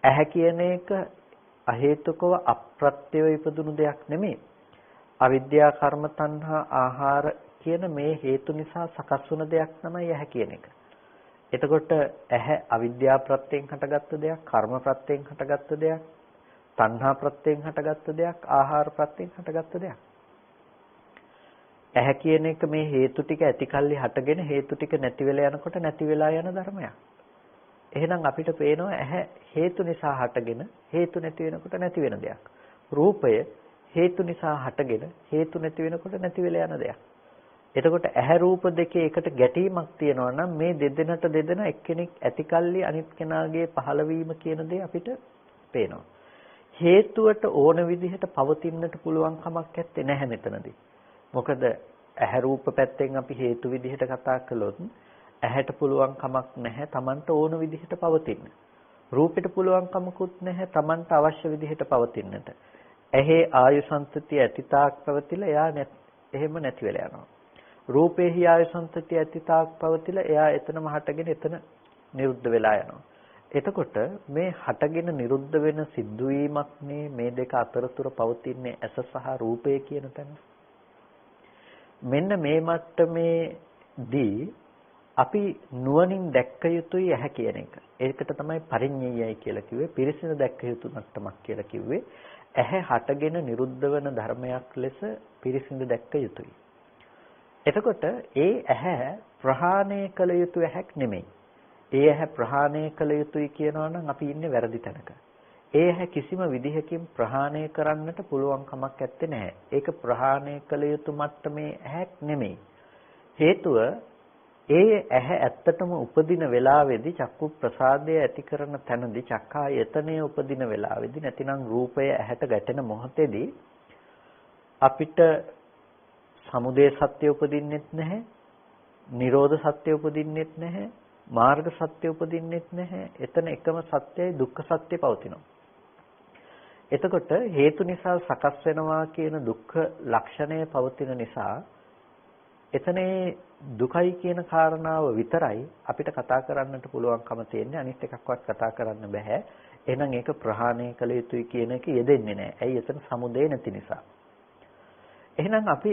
ඇහැ කියන එක අහේතුකව අප්‍රත්‍යව ඉපදුණු දෙයක් නෙමෙයි. අවිද්‍යා කර්ම තණ්හා ආහාර කියන මේ හේතු නිසා සකස් වුණ දෙයක් තමයි ඇහැ කියන එක. එතකොට ඇහැ අවිද්‍යා ප්‍රත්‍යයෙන් හටගත්ත දෙයක්, කර්ම ප්‍රත්‍යයෙන් හටගත්ත දෙයක්, තණ්හා ප්‍රත්‍යයෙන් හටගත්ත දෙයක්, ආහාර ප්‍රත්‍යයෙන් හටගත්ත දෙයක්. ඇහැ කියන එක මේ හේතු ටික ඇතිකල්ලි හටගෙන හේතු ටික නැති වෙලා යනකොට නැති වෙලා යන ධර්මයක්. එහෙනම් අපිට පේනවා ඇහැ හේතු නිසා හටගෙන හේතු නැති වෙනකොට නැති වෙන දෙයක්. රූපය හේතු නිසා හටගෙන හේතු නැති වෙනකොට නැති වෙලා යන දෙයක්. එතකොට ඇහැ රූප දෙකේ එකට ගැටීමක් තියෙනවා නම් මේ දෙදෙනාට දෙදෙනා එක්කෙනෙක් ඇතිකල්ලි අනිත් කෙනාගේ පහළවීම කියන දේ අපිට පේනවා. හේතුවට ඕන විදිහට පවතින්නට පුළුවන් කමක් නැත්තේ නැහැ මෙතනදී. මොකද ඇහැ රූප පැත්තෙන් අපි හේතු විදිහට කතා කළොත් ඇහැට පුළුවන් කමක් නැහැ Tamanට ඕන විදිහට පවතින්න. රූපෙට පුළුවන් කමකුත් නැහැ Tamanට අවශ්‍ය විදිහට පවතින්නට. ඇහි ආයු සංතතිය ඇතිතාක් පවතිලා එයා එහෙම නැති වෙලා යනවා. රූපේහි ආයු සංතතිය ඇතිතාක් පවතිලා එයා එතනම හටගෙන එතන නිරුද්ධ වෙලා යනවා. එතකොට මේ හටගෙන නිරුද්ධ වෙන සිද්ධවීමක් මේ දෙක අතරතුර පවතින්නේ ඇස සහ රූපය කියන තැන. මෙන්න මේ මට්ටමේදී අපි නුවණින් දැක්ක යුතුයි ඇහැ කියන එක. ඒකට තමයි පරිඤ්ඤයයි කියලා කිව්වේ. පිරිසිදු දැක්ක යුතු මට්ටමක් කියලා කිව්වේ. ඇහැ හටගෙන නිරුද්ධ වෙන ධර්මයක් ලෙස පිරිසිදු දැක්ක යුතුයි. එතකොට ඒ ඇහැ ප්‍රහාණය කළ යුතු ඇහැක් නෙමෙයි. ඒ ඇහැ ප්‍රහාණය කළ යුතුයි කියනවා නම් අපි ඉන්නේ වැරදි තැනක. ඒ ඇහැ කිසිම විදිහකින් ප්‍රහාණය කරන්නට පුළුවන් කමක් නැත්තේ නැහැ. ඒක ප්‍රහාණය කළ යුතු මට්ටමේ ඇහැක් නෙමෙයි. හේතුව ඒ ඇහැ ඇත්තටම උපදින වෙලාවේදී චක්කු ප්‍රසාදය ඇති කරන තැනදී චක්කායතනය උපදින වෙලාවේදී නැතිනම් රූපය ඇහැට ගැටෙන මොහොතේදී අපිට සමුදය සත්‍ය උපදින්නෙත් නැහැ, නිරෝධ සත්‍ය උපදින්නෙත් නැහැ, මාර්ග සත්‍ය උපදින්නෙත් නැහැ. එතන එකම සත්‍යයි දුක්ඛ සත්‍ය පවතිනවා. එතකොට හේතු නිසා සකස් වෙනවා කියන දුක්ඛ ලක්ෂණය පවතින නිසා එතනේ දුකයි කියන කාරණාව විතරයි අපිට කතා කරන්නට පුළුවන්කම තියෙන්නේ. අනිත් එකක්වත් කතා කරන්න බෑ. එහෙනම් ඒක ප්‍රහාණය කළ යුතුයි කියන එක යෙදෙන්නේ නැහැ. ඇයි? එතන සමුදය නැති නිසා. එහෙනම් අපි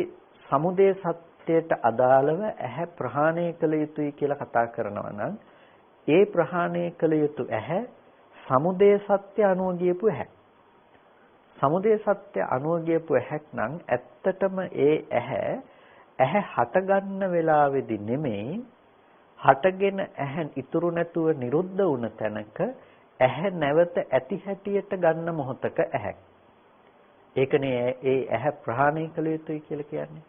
සමුදය සත්‍යයට අදාළව ඇහැ ප්‍රහාණය කළ යුතුයි කියලා කතා කරනවා නම් ඒ ප්‍රහාණය කළ යුතු ඇහැ සමුදය සත්‍ය අනුව ගියපු ඇහැ. සමුදය සත්‍ය අනුව ගියපු ඇහැක් නම් ඇත්තටම ඒ ඇහැ හටගන්න වෙලාවේදී නෙමෙයි හටගෙන ඇහැ ඉතුරු නැතුව නිරුද්ධ වුණ තැනක ඇහැ නැවත ඇති හැටියට ගන්න මොහොතක ඇහැක්. ඒකනේ ඒ ඇහැ ප්‍රහාණය කළ යුතුයි කියලා කියන්නේ.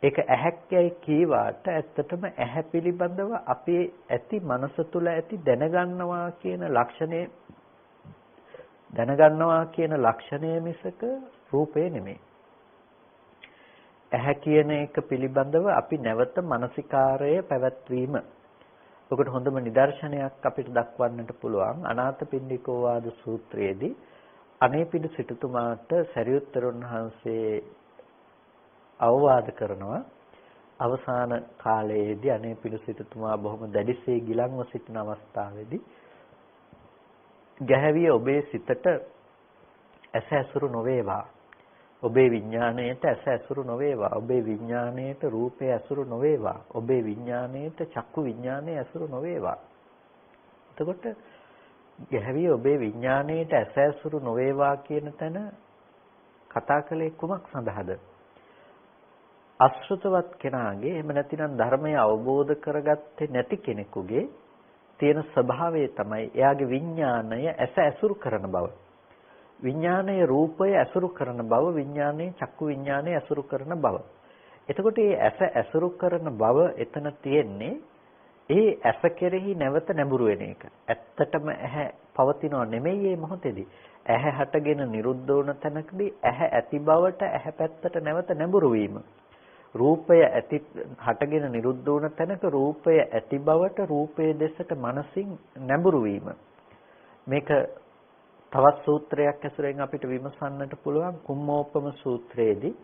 ඒක ඇහැක්යයි කීවාට ඇත්තටම ඇහැ පිළිබඳව අපේ ඇති මනස තුල ඇති දැනගන්නවා කියන ලක්ෂණය මිසක රූපේ නෙමෙයි. ඇහැ කියන එක පිළිබඳව අපි නැවත මානසිකාරය පැවැත්වීම. ඔකට හොඳම නිදර්ශනයක් අපිට දක්වන්නට පුළුවන් අනාථපිණ්ඩිකෝ වාද සූත්‍රයේදී අනේපිඬු සිටුතුමාට සරියුත්තරුන් වහන්සේ අවවාද කරනවා. අවසාන කාලයේදී අනේපිඬු සිටුතුමා බොහොම දැඩිසේ ගිලන්ව සිටින අවස්ථාවේදී ගැහැවිය ඔබේ සිතට ඇස ඇසුරු නොවේවා. ඔබේ විඥාණයට ඇස ඇසුරු නොවේවා. ඔබේ විඥාණයට රූපය ඇසුරු නොවේවා. ඔබේ විඥාණයට චක්කු විඥාණය ඇසුරු නොවේවා. එතකොට ගැහැවිය ඔබේ විඥාණයට ඇස ඇසුරු නොවේවා කියන තැන කතා කළේ කුමක් සඳහාද? අසෘතවත් කෙනාගේ එහෙම නැතිනම් ධර්මය අවබෝධ කරගත්තේ නැති කෙනෙකුගේ තියෙන ස්වභාවය තමයි එයාගේ විඥාණය ඇස ඇසුරු කරන බව. විඥාණය රූපය ඇසුරු කරන බව, විඥාණය චක්කු විඥාණය ඇසුරු කරන බව. එතකොට මේ ඇස ඇසුරු කරන බව එතන තියෙන්නේ ඒ ඇස කෙරෙහි නැවත නැඹුරු වෙන එක. ඇත්තටම ඇහැ පවතිනව නෙමෙයි මේ මොහොතේදී. ඇහැ හටගෙන නිරුද්ධ වුණ තැනකදී ඇහැ ඇති බවට ඇහැ පැත්තට නැවත නැඹුරු වීම. රූපය ඇති හටගෙන නිරුද්ධ වුණ තැනක රූපය ඇති බවට රූපයේ දෙසට මනසින් නැඹුරු වීම. මේක තවත් සූත්‍රයක් ඇසුරෙන් අපිට විමසන්නට පුළුවන් කුම්මෝපම සූත්‍රයේදී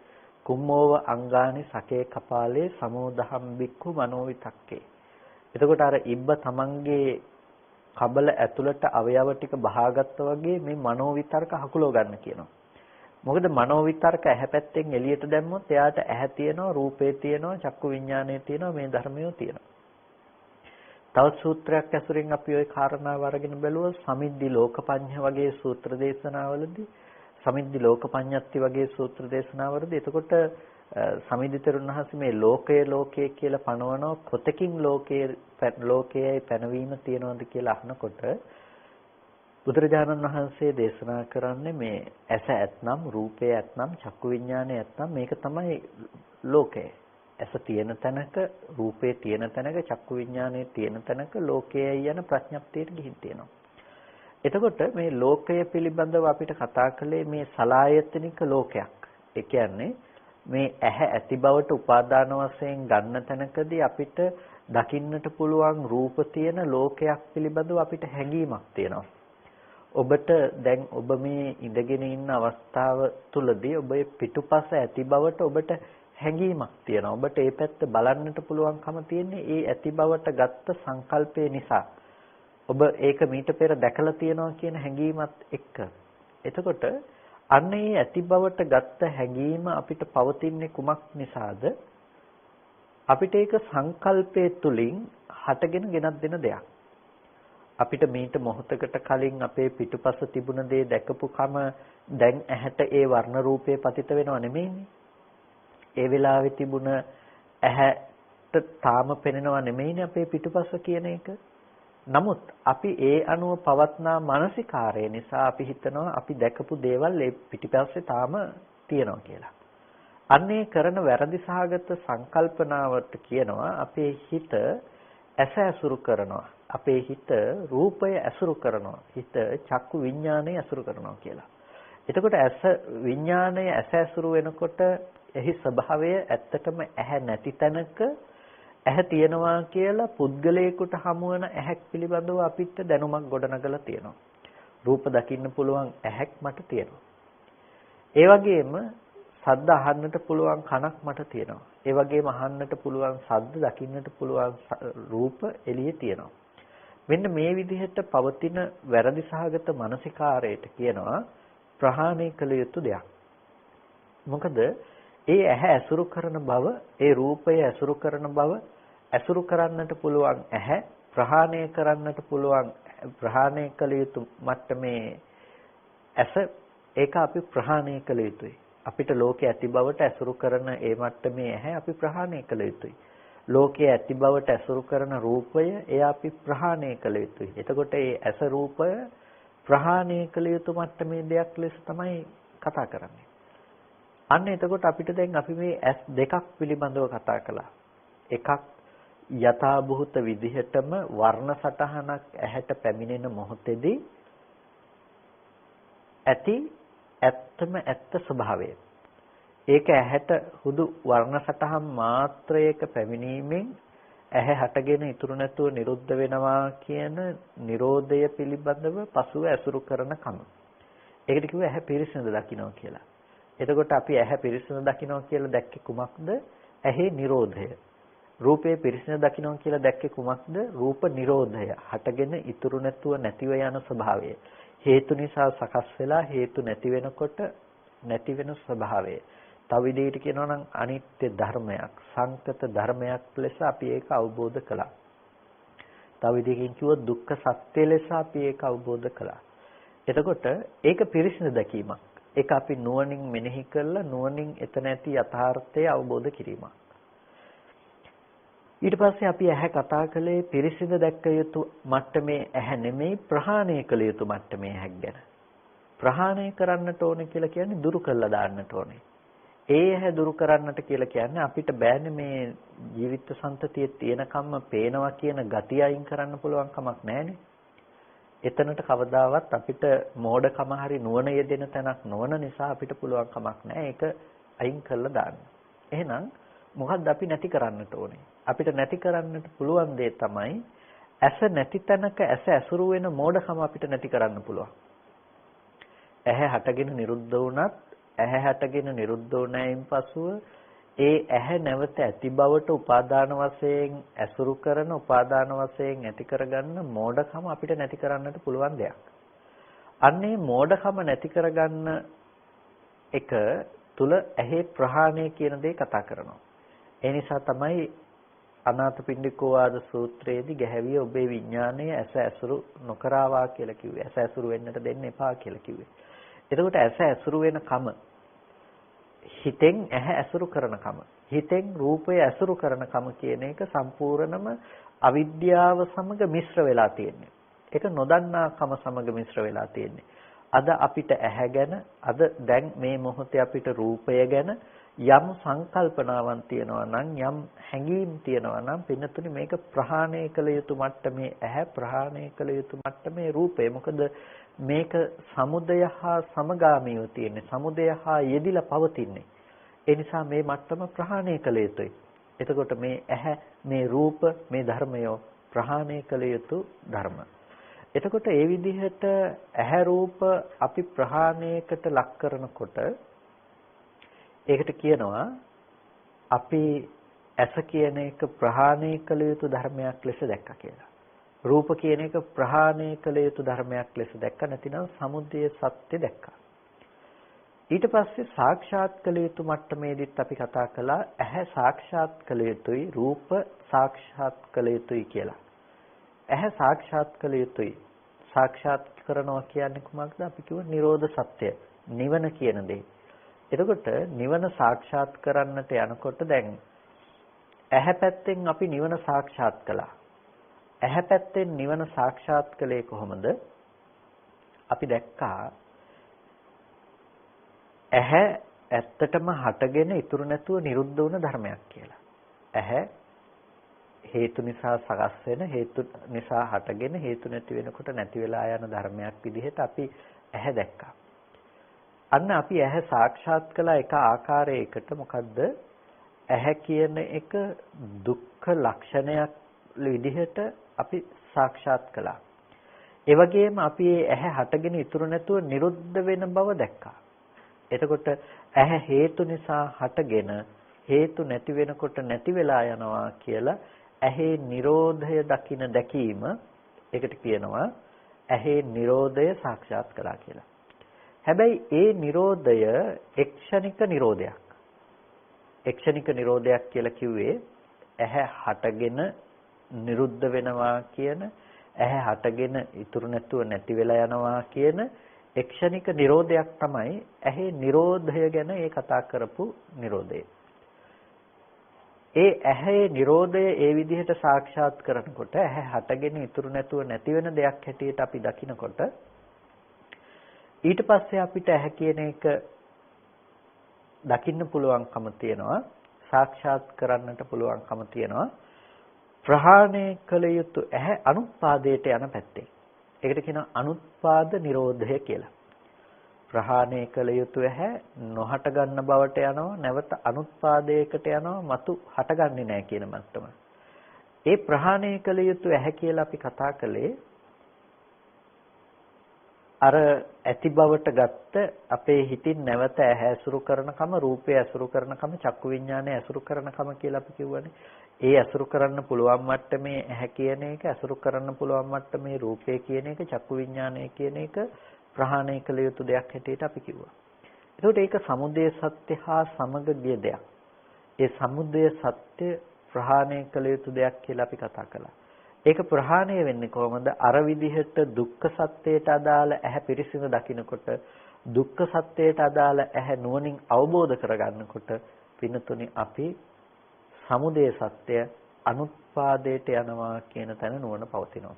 කුම්මෝව අංගානි සකේ කපාලේ සමෝදහම් බික්ඛු මනෝවිතක්කේ. එතකොට අර ඉබ්බ තමන්ගේ කබල ඇතුළට අවයව ටික බහාගත්තා වගේ මේ මනෝවිතර්ක හකුලව ගන්න කියනවා. මොකද මනෝවිතර්ක ඇහැ පැත්තෙන් එළියට දැම්මොත් එයාට ඇහැ තියෙනවා, රූපේ තියෙනවා, චක්කු විඥානය තියෙනවා, මේ ධර්මයෝ තියෙනවා. තවත් සූත්‍රයක් ඇසුරින් අපි ওই කාරණාව අරගෙන බැලුවොත් සමිද්දි ලෝකපඤ්ඤ වගේ සූත්‍ර දේශනාවලදී සමිද්දි ලෝකපඤ්ඤත්ති වගේ සූත්‍ර දේශනාවලදී එතකොට සමිදිතරුන් වහන්සේ මේ ලෝකය කියලා පනවනවා කොතකින් ලෝකයේ පැනවීම තියනවද කියලා අහනකොට බුදුරජාණන් වහන්සේ දේශනා කරන්නේ මේ ඇස ඇත්නම් රූපය ඇත්නම් චක්කු විඥානය ඇත්නම් මේක තමයි ලෝකය. ඇස තියෙන තැනක රූපේ තියෙන තැනක චක්කු විඥානයේ තියෙන තැනක ලෝකයයි යන ප්‍රඥප්තියට ගිහින් තියෙනවා. එතකොට මේ ලෝකය පිළිබඳව අපිට කතා කළේ මේ සලායතනික ලෝකයක්. ඒ කියන්නේ මේ ඇහැ ඇති බවට උපාදාන වශයෙන් ගන්න තැනකදී අපිට දකින්නට පුළුවන් රූප තියෙන ලෝකයක් පිළිබඳව අපිට හැඟීමක් තියෙනවා. ඔබට දැන් ඔබ මේ ඉඳගෙන ඉන්න අවස්ථාව තුලදී ඔබේ පිටුපස ඇති බවට ඔබට හැඟීමක් තියෙනවා. ඔබට ඒ පැත්ත බලන්නට පුළුවන්කම තියෙන්නේ ඒ ඇති බවට ගත්ත සංකල්පය නිසා. ඔබ ඒක මීට පෙර දැකලා තියෙනවා කියන හැඟීමත් එක්ක. එතකොට අන්න ඒ ඇති බවට ගත්ත හැඟීම අපිට පවතින්නේ කුමක් නිසාද? අපිට ඒක සංකල්පයේ තුලින් හටගෙන ගෙනත් දෙන දෙයක්. අපිට මීට මොහොතකට කලින් අපේ පිටුපස තිබුණ දේ දැකපු කම දැන් ඇහැට ඒ වර්ණ රූපේ පතිත වෙනව නෙමෙයිනේ. ඒ වෙලාවේ තිබුණ ඇහැට තාම පෙනෙනව නෙමෙයිනේ අපේ පිටුපස කියන එක. නමුත් අපි ඒ අනුව පවත්නා මානසිකාරය නිසා අපි හිතනවා අපි දැකපු දේවල් ඒ පිටිපස්සේ තාම තියෙනවා කියලා. අන්නේ කරන වැරදි සහගත සංකල්පනාවට කියනවා අපේ හිත ඇස ඇසුරු කරනවා. අපේ හිත රූපය ඇසුරු කරනවා. හිත චක්කු විඥානය ඇසුරු කරනවා කියලා. එතකොට ඇස විඥානය ඇස ඇසුරු වෙනකොට එහි ස්වභාවය ඇත්තටම ඇහැ නැති තැනක ඇහැ තියෙනවා කියලා පුද්ගලයෙකුට හමුවන ඇහැක් පිළිබඳව අපිට දැනුමක් ගොඩනගලා තියෙනවා. රූප දකින්න පුළුවන් ඇහැක් මට තියෙනවා. ඒ වගේම ශබ්ද අහන්නට පුළුවන් කනක් මට තියෙනවා. ඒ වගේම අහන්නට පුළුවන් ශබ්ද දකින්නට පුළුවන් රූප එළියේ තියෙනවා. මෙන්න මේ විදිහට පවතින වැරදි සහගත මානසිකාරයට කියනවා ප්‍රහාණය කළ යුතු දෙයක්. මොකද ඒ ඇහැ ඇසුරු කරන බව, ඒ රූපය ඇසුරු කරන බව, ඇසුරු කරන්නට පුළුවන් ඇහැ ප්‍රහාණය කරන්නට පුළුවන් ප්‍රහාණය කළ යුතු මට්ටමේ ඇස ඒක අපි ප්‍රහාණය කළ යුතුයි. අපිට ලෝකයේ ඇති බවට ඇසුරු කරන ඒ මට්ටමේ ඇහැ අපි ප්‍රහාණය කළ යුතුයි. ලෝකයේ ඇති බවට ඇසුරු කරන රූපය එය අපි ප්‍රහාණය කළ යුතුයි. එතකොට මේ ඇස රූපය ප්‍රහාණය කළ යුතු මට්ටමේ දෙයක් ලෙස තමයි කතා කරන්නේ. අන්න එතකොට අපිට දැන් අපි මේ ඇස් දෙකක් පිළිබඳව කතා කළා. එකක් යථාභූත විදිහටම වර්ණ සටහනක් ඇහැට පැමිණෙන මොහොතේදී ඇත්තම ඇත්ත ස්වභාවය. ඒක ඇහැට හුදු වර්ණ සටහන් මාත්‍රයක පැමිණීමෙන් ඇහැ හටගෙන ඉතුරු නැතුව නිරුද්ධ වෙනවා කියන Nirodhaය පිළිබඳව පසුව ඇසුරු කරන කම. ඒකට කිව්ව ඇහැ පිරිසිඳ දකින්නවා කියලා. එතකොට අපි ඇහැ පිරිසිඳ දකින්නවා කියලා දැක්කේ කුමක්ද? ඇහි Nirodhaය. රූපේ පිරිසිඳ දකින්නවා කියලා දැක්කේ කුමක්ද? රූප Nirodhaය. හටගෙන ඉතුරු නැතුව නැතිව යන ස්වභාවය. හේතු නිසා සකස් වෙලා හේතු නැති වෙනකොට නැති වෙන ස්වභාවය. තව විදිහට කියනවා නම් අනිත්‍ය ධර්මයක්, සංකත ධර්මයක් ලෙස අපි ඒක අවබෝධ කළා. තව විදිහකින් කිව්වොත් දුක්ඛ සත්‍ය ලෙස අපි ඒක අවබෝධ කළා. එතකොට ඒක පිරිසිදු දැකීමක්. ඒක අපි නුවණින් මෙනෙහි කරලා නුවණින් එතන ඇති යථාර්ථය අවබෝධ කිරීමක්. ඊට පස්සේ අපි ඇහැ කතා කළේ පිරිසිදු දැක්ක යුතු මට්ටමේ ඇහැ නෙමෙයි ප්‍රහාණය කළ යුතු මට්ටමේ ඇහැක් ගැන. ප්‍රහාණය කරන්නට ඕනේ කියලා කියන්නේ දුරු කළා දාන්නට ඕනේ. ඒ ඇහැ දුරු කරන්නට කියලා කියන්නේ අපිට බෑනේ මේ ජීවිත සම්තතියේ තියෙනකම්ම පේනවා කියන ගතිය අයින් කරන්න පුළුවන් කමක් නැහැනේ. එතනට කවදාවත් අපිට මෝඩකම හරි නුවණ යෙදෙන තැනක් නොවන නිසා අපිට පුළුවන් කමක් නැහැ ඒක අයින් කරලා දාන්න. එහෙනම් මොකද්ද අපි නැති කරන්නට ඕනේ? අපිට නැති කරන්නට පුළුවන් දේ තමයි ඇස නැති තැනක ඇස ඇසුරු වෙන මෝඩකම අපිට නැති කරන්න පුළුවන්. ඇහැ හටගෙන නිරුද්ධ වුණත් ඇහැ හටගෙන නිරුද්ධ වුණායින් පසුව ඒ ඇහැ නැවත ඇති බවට උපාදාන වශයෙන් ඇසුරු කරන උපාදාන වශයෙන් ඇති කරගන්න මෝඩකම අපිට නැති කරන්නට පුළුවන් දෙයක්. අන්නේ මෝඩකම නැති කරගන්න එක තුල ඇහි ප්‍රහාණය කියන දේ කතා කරනවා. ඒ නිසා තමයි අනාථපිණ්ඩිකෝ ආද සූත්‍රයේදී ගැහැවිය ඔබේ විඥාණය ඇස ඇසුරු නොකරවා කියලා කිව්වේ. ඇස ඇසුරු වෙන්නට දෙන්න එපා කියලා කිව්වේ. එතකොට ඇස ඇසුරු වෙන කම හිතෙන් ඇහැ ඇසුරු කරනකම, හිතෙන් රූපය ඇසුරු කරනකම කියන එක සම්පූර්ණම අවිද්‍යාව සමග මිශ්‍ර වෙලා තියෙන්නේ. ඒක නොදන්නාකම සමග මිශ්‍ර වෙලා තියෙන්නේ. අද අපිට ඇහැ ගැන, අද දැන් මේ මොහොතේ අපිට රූපය ගැන යම් සංකල්පනාවක් තියෙනවා නම්, යම් හැඟීම් තියෙනවා නම් පින්නතුනි මේක ප්‍රහාණය කළ යුතු මට්ටමේ ඇහැ, ප්‍රහාණය කළ යුතු මට්ටමේ රූපය. මොකද මේක සමුදය හා සමගාමීව තියෙන්නේ, සමුදය හා යෙදිලා පවතින්නේ. ඒ නිසා මේ මට්ටම ප්‍රහාණය කළ යුතුයි. එතකොට මේ ඇහැ, මේ රූප, මේ ධර්මය ප්‍රහාණය කළ යුතු ධර්ම. එතකොට ඒ විදිහට ඇහැ රූප අපි ප්‍රහාණයකට ලක් කරනකොට ඒකට කියනවා අපි ඇස කියන එක ප්‍රහාණය කළ යුතු ධර්මයක් ලෙස දැක්කා කියලා. රූප කියන එක ප්‍රහාණය කළ යුතු ධර්මයක් ලෙස දැක්කා, නැතිනම් සමුදය සත්‍ය දැක්කා. ඊට පස්සේ සාක්ෂාත් කළ යුතු මට්ටමේදීත් අපි කතා කළා ඇහැ සාක්ෂාත් කළ යුතුයි, රූප සාක්ෂාත් කළ යුතුයි කියලා. ඇහැ සාක්ෂාත් කළ යුතුයි. සාක්ෂාත් කරනවා කියන්නේ කුමක්ද? අපි කිව්ව නිරෝධ සත්‍ය, නිවන කියන දේ. එතකොට නිවන සාක්ෂාත් කරන්නට යනකොට දැන් ඇහැ පැත්තෙන් අපි නිවන සාක්ෂාත් කළා. ඇහැ පැත්තෙන් නිවන සාක්ෂාත් කළේ කොහොමද? අපි දැක්කා ඇහැ ඇත්තටම හටගෙන ඉතුරු නැතුව නිරුද්ධ වුණ ධර්මයක් කියලා. ඇහැ හේතු නිසා සකස් වෙන, හේතු නිසා හටගෙන හේතු නැති වෙනකොට නැති වෙලා යන ධර්මයක් විදිහට අපි ඇහැ දැක්කා. අන්න අපි ඇහැ සාක්ෂාත් කළ එක ආකාරයකට මොකද්ද? ඇහැ කියන එක දුක්ඛ ලක්ෂණයක් විදිහට අපි සාක්ෂාත් කළා. ඒ වගේම අපි ඇහැ හටගෙන ඉතුරු නැතුව නිරුද්ධ වෙන බව දැක්කා. එතකොට ඇහැ හේතු නිසා හටගෙන හේතු නැති වෙනකොට නැති වෙලා යනවා කියලා ඇහි නිරෝධය දකින දැකීම, ඒකට කියනවා ඇහි නිරෝධය සාක්ෂාත් කළා කියලා. හැබැයි ඒ නිරෝධය එක්ෂණික නිරෝධයක්. එක්ෂණික නිරෝධයක් කියලා කිව්වේ ඇහැ හටගෙන නිරුද්ධ වෙනවා කියන, ඇහැ හටගෙන ඉතුරු නැතුව නැති වෙලා යනවා කියන එක්ෂණික නිරෝධයක් තමයි ඇහි නිරෝධය ගැන ඒ කතා කරපු නිරෝධය. ඒ ඇහි නිරෝධය ඒ විදිහට සාක්ෂාත් කරනකොට ඇහැ හටගෙන ඉතුරු නැතුව නැති වෙන දෙයක් හැටියට අපි දකිනකොට ඊට පස්සේ අපිට ඇහැ කියන එක දකින්න පුළුවන්කම තියෙනවා, සාක්ෂාත් කරන්නට පුළුවන්කම තියෙනවා. ප්‍රහාණය කළ යුතු ඇහැ අනුත්පාදයට යන පැත්තේ. ඒකට කියනවා අනුත්පාද නිරෝධය කියලා. ප්‍රහාණය කළ යුතු ඇහැ නොහට ගන්න බවට යනවා, නැවත අනුත්පාදයකට යනවා, මතු හටගන්නේ නැහැ කියන මට්ටම. ඒ ප්‍රහාණය කළ යුතු ඇහැ කියලා අපි කතා කළේ අර ඇති බවට ගත්ත අපේ හිතින් නැවත ඇහැ ඇසුරු කරනකම, රූපය ඇසුරු කරනකම, චක්කු විඥානය ඇසුරු කරනකම කියලා අපි කිව්වනේ. ඒ ඇසුරු කරන්න පුළුවන් මට්ටමේ ඇහැ කියන එක, ඇසුරු කරන්න පුළුවන් මට්ටමේ රූපය කියන එක, චක්කු විඥානය කියන එක ප්‍රහාණය කළ යුතු දෙයක් හැටියට අපි කිව්වා. එතකොට ඒක සමුදය සත්‍ය හා සමග ගිය දෙයක්. ඒ සමුදය සත්‍ය ප්‍රහාණය කළ යුතු දෙයක් කියලා අපි කතා කළා. ඒක ප්‍රහාණය වෙන්නේ කොහොමද? අර විදිහට දුක්ඛ සත්‍යයට අදාළ ඇහැ පිරිසිදු දකින්නකොට, දුක්ඛ සත්‍යයට අදාළ ඇහැ නුවණින් අවබෝධ කරගන්නකොට පින්නතුනි අපි සමුදය සත්‍ය අනුත්පාදයට යනවා කියන තැන නුවණ පවතිනවා.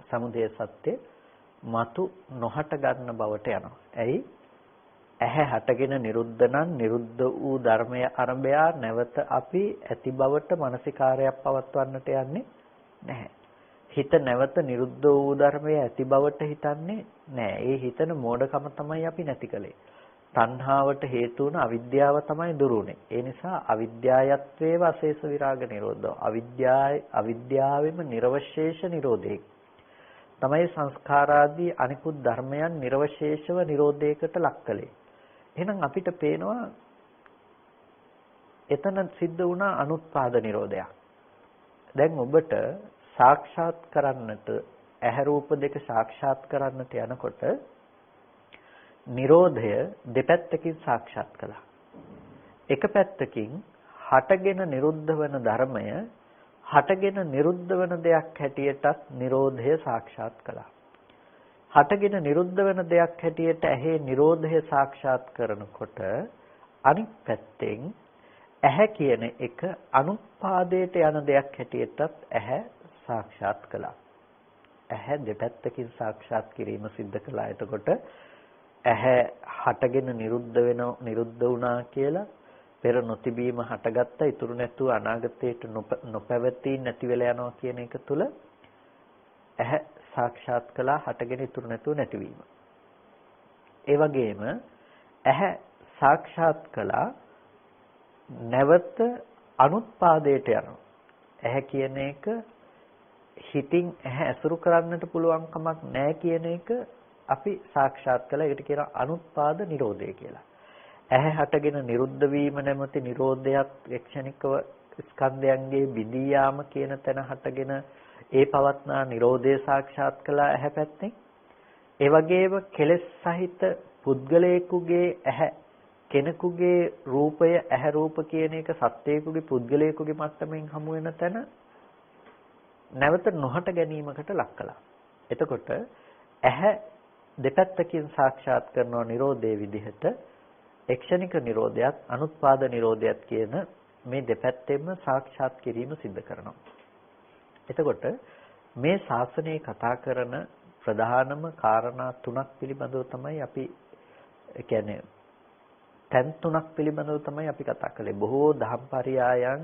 සමුදය සත්‍ය මතු නොහට ගන්න බවට යනවා. ඇයි? ඇහැ හටගෙන නිරුද්ධ නම් නිරුද්ධ වූ ධර්මය අරඹයා නැවත අපි ඇති බවට මානසිකාරයක් පවත්වන්නට යන්නේ නැහැ. හිත නැවත නිරුද්ධ වූ ධර්මය ඇති බවට හිතන්නේ නැහැ. ඒ හිතන මෝඩකම තමයි අපි නැති කළේ. තණ්හාවට හේතු වුණ අවිද්‍යාව තමයි දුරුනේ. ඒ නිසා අවිද්‍යායත්වේව අශේෂ විරාග නිරෝධෝ. අවිද්‍යාවෙම නිර්වශේෂ නිරෝධේ. තමයි සංස්කාරාදී අනිකුත් ධර්මයන් නිර්වශේෂව නිරෝධයකට ලක් කළේ. එහෙනම් අපිට පේනවා එතන සිද්ධ වුණා අනුත්පාද නිරෝධයක්. දැන් ඔබට සාක්ෂාත් කරන්නට ඇහැ රූප දෙක සාක්ෂාත් කරන්නට යනකොට නිරෝධය දෙපැත්තකින් සාක්ෂාත් කළා. එක පැත්තකින් හටගෙන නිරුද්ධ වන ධර්මය හටගෙන නිරුද්ධ වන දෙයක් හැටියටත් නිරෝධය සාක්ෂාත් කළා. හටගෙන නිරුද්ධ වන දෙයක් හැටියට ඇහි නිරෝධය සාක්ෂාත් කරනකොට අනිත් පැත්තෙන් ඇහැ කියන එක අනුපාදයට යන දෙයක් හැටියටත් ඇහැ සාක්ෂාත් කළා. ඇහැ දෙපැත්තකින් සාක්ෂාත් කිරීම සිද්ධ කළා. එතකොට ඇහැ හටගෙන නිරුද්ධ වුණා කියලා පෙර නොතිබීම හටගත්ත ඉතුරු නැතුව අනාගතයට නොපැවතී නැති වෙලා යනවා කියන එක තුල ඇහැ සාක්ෂාත් කළා හටගෙන ඉතුරු නැතුව නැතිවීම. ඒ වගේම ඇහැ සාක්ෂාත් කළා නැවත අනුත්පාදයට යනවා. ඇහැ කියන එක හිතින් ඇහැ ඇසුරු කරන්නට පුළුවන් කමක් නැහැ කියන එක අපි සාක්ෂාත් කළා. ඒකට කියනවා අනුත්පාද නිරෝධය කියලා. ඇහැ හටගෙන නිරුද්ධ වීම නැමැති නිරෝධයත් ක්ෂණිකව ස්කන්ධයන්ගේ බිඳී යාම කියන තැන හටගෙන ඒ පවත්නා නිරෝධය සාක්ෂාත් කළා ඇහැ පැත්තෙන්. ඒ වගේම කෙලෙස් සහිත පුද්ගලයෙකුගේ ඇහැ කෙනෙකුගේ රූපය ඇහැ රූප කියන එක සත්‍යයකුගේ පුද්ගලයෙකුගේ මට්ටමින් හමු වෙන තැන නැවත නොහට ගැනීමකට ලක් කළා. එතකොට ඇහැ දෙපැත්තකින් සාක්ෂාත් කරන නිරෝධයේ විදිහට එක්ෂණික නිරෝධයත් අනුත්පාද නිරෝධයත් කියන මේ දෙපැත්තෙන්ම සාක්ෂාත් කිරීම සිද්ධ කරනවා. එතකොට මේ ශාසනයේ කතා කරන ප්‍රධානම කාරණා තුනක් පිළිබඳව තමයි අපි කියන්නේ තැන් තුනක් පිළිබඳව තමයි අපි කතා කළේ. බොහෝ දහම් පරයයන්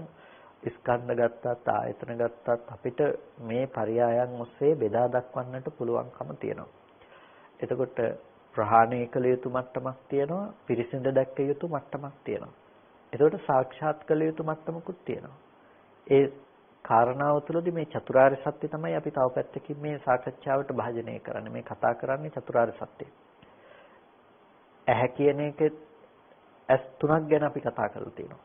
ස්කන්ධ ගත්තත් ආයතන ගත්තත් අපිට මේ පරයයන් ඔස්සේ බෙදා දක්වන්නට පුළුවන්කම තියෙනවා. එතකොට ප්‍රහාණය කළ යුතු මට්ටමක් තියෙනවා, පිරිසිඳ දැක්ක යුතු මට්ටමක් තියෙනවා. එතකොට සාක්ෂාත් කළ යුතු මට්ටමකුත් තියෙනවා. ඒ කාරණාව තුළදී මේ චතුරාර්ය සත්‍ය තමයි අපි තව පැත්තකින් මේ සාකච්ඡාවට භාජනය කරන්නේ. මේ කතා කරන්නේ චතුරාර්ය සත්‍යය. ඇහැ කියන එක ඇස් තුනක් ගැන අපි කතා කරලා තියෙනවා.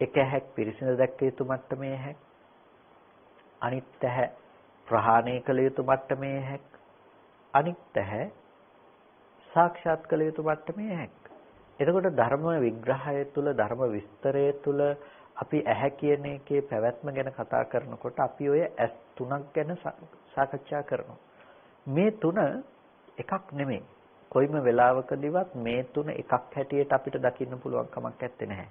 එක ඇහැක් පිරිසිඳ දැක්ක යුතු මට්ටමේ ඇහැක්, අනිත් ඇහැ ප්‍රහාණය කළ යුතු මට්ටමේ ඇහැක්, අනිත් ඇහැ සාක්ෂාත් කළ යුතු මට්ටමේ ඇහැක්. එතකොට ධර්ම විග්‍රහය තුළ ධර්ම විස්තරය තුළ අපි ඇහැ කියන එකේ පැවැත්ම ගැන කතා කරනකොට අපි ඔය ඇස් තුනක් ගැන සාකච්ඡා කරනවා. මේ තුන එකක් නෙමෙයි. කොයිම වෙලාවකදීවත් මේ තුන එකක් හැටියට අපිට දකින්න පුළුවන් කමක් නැත්තේ නැහැ.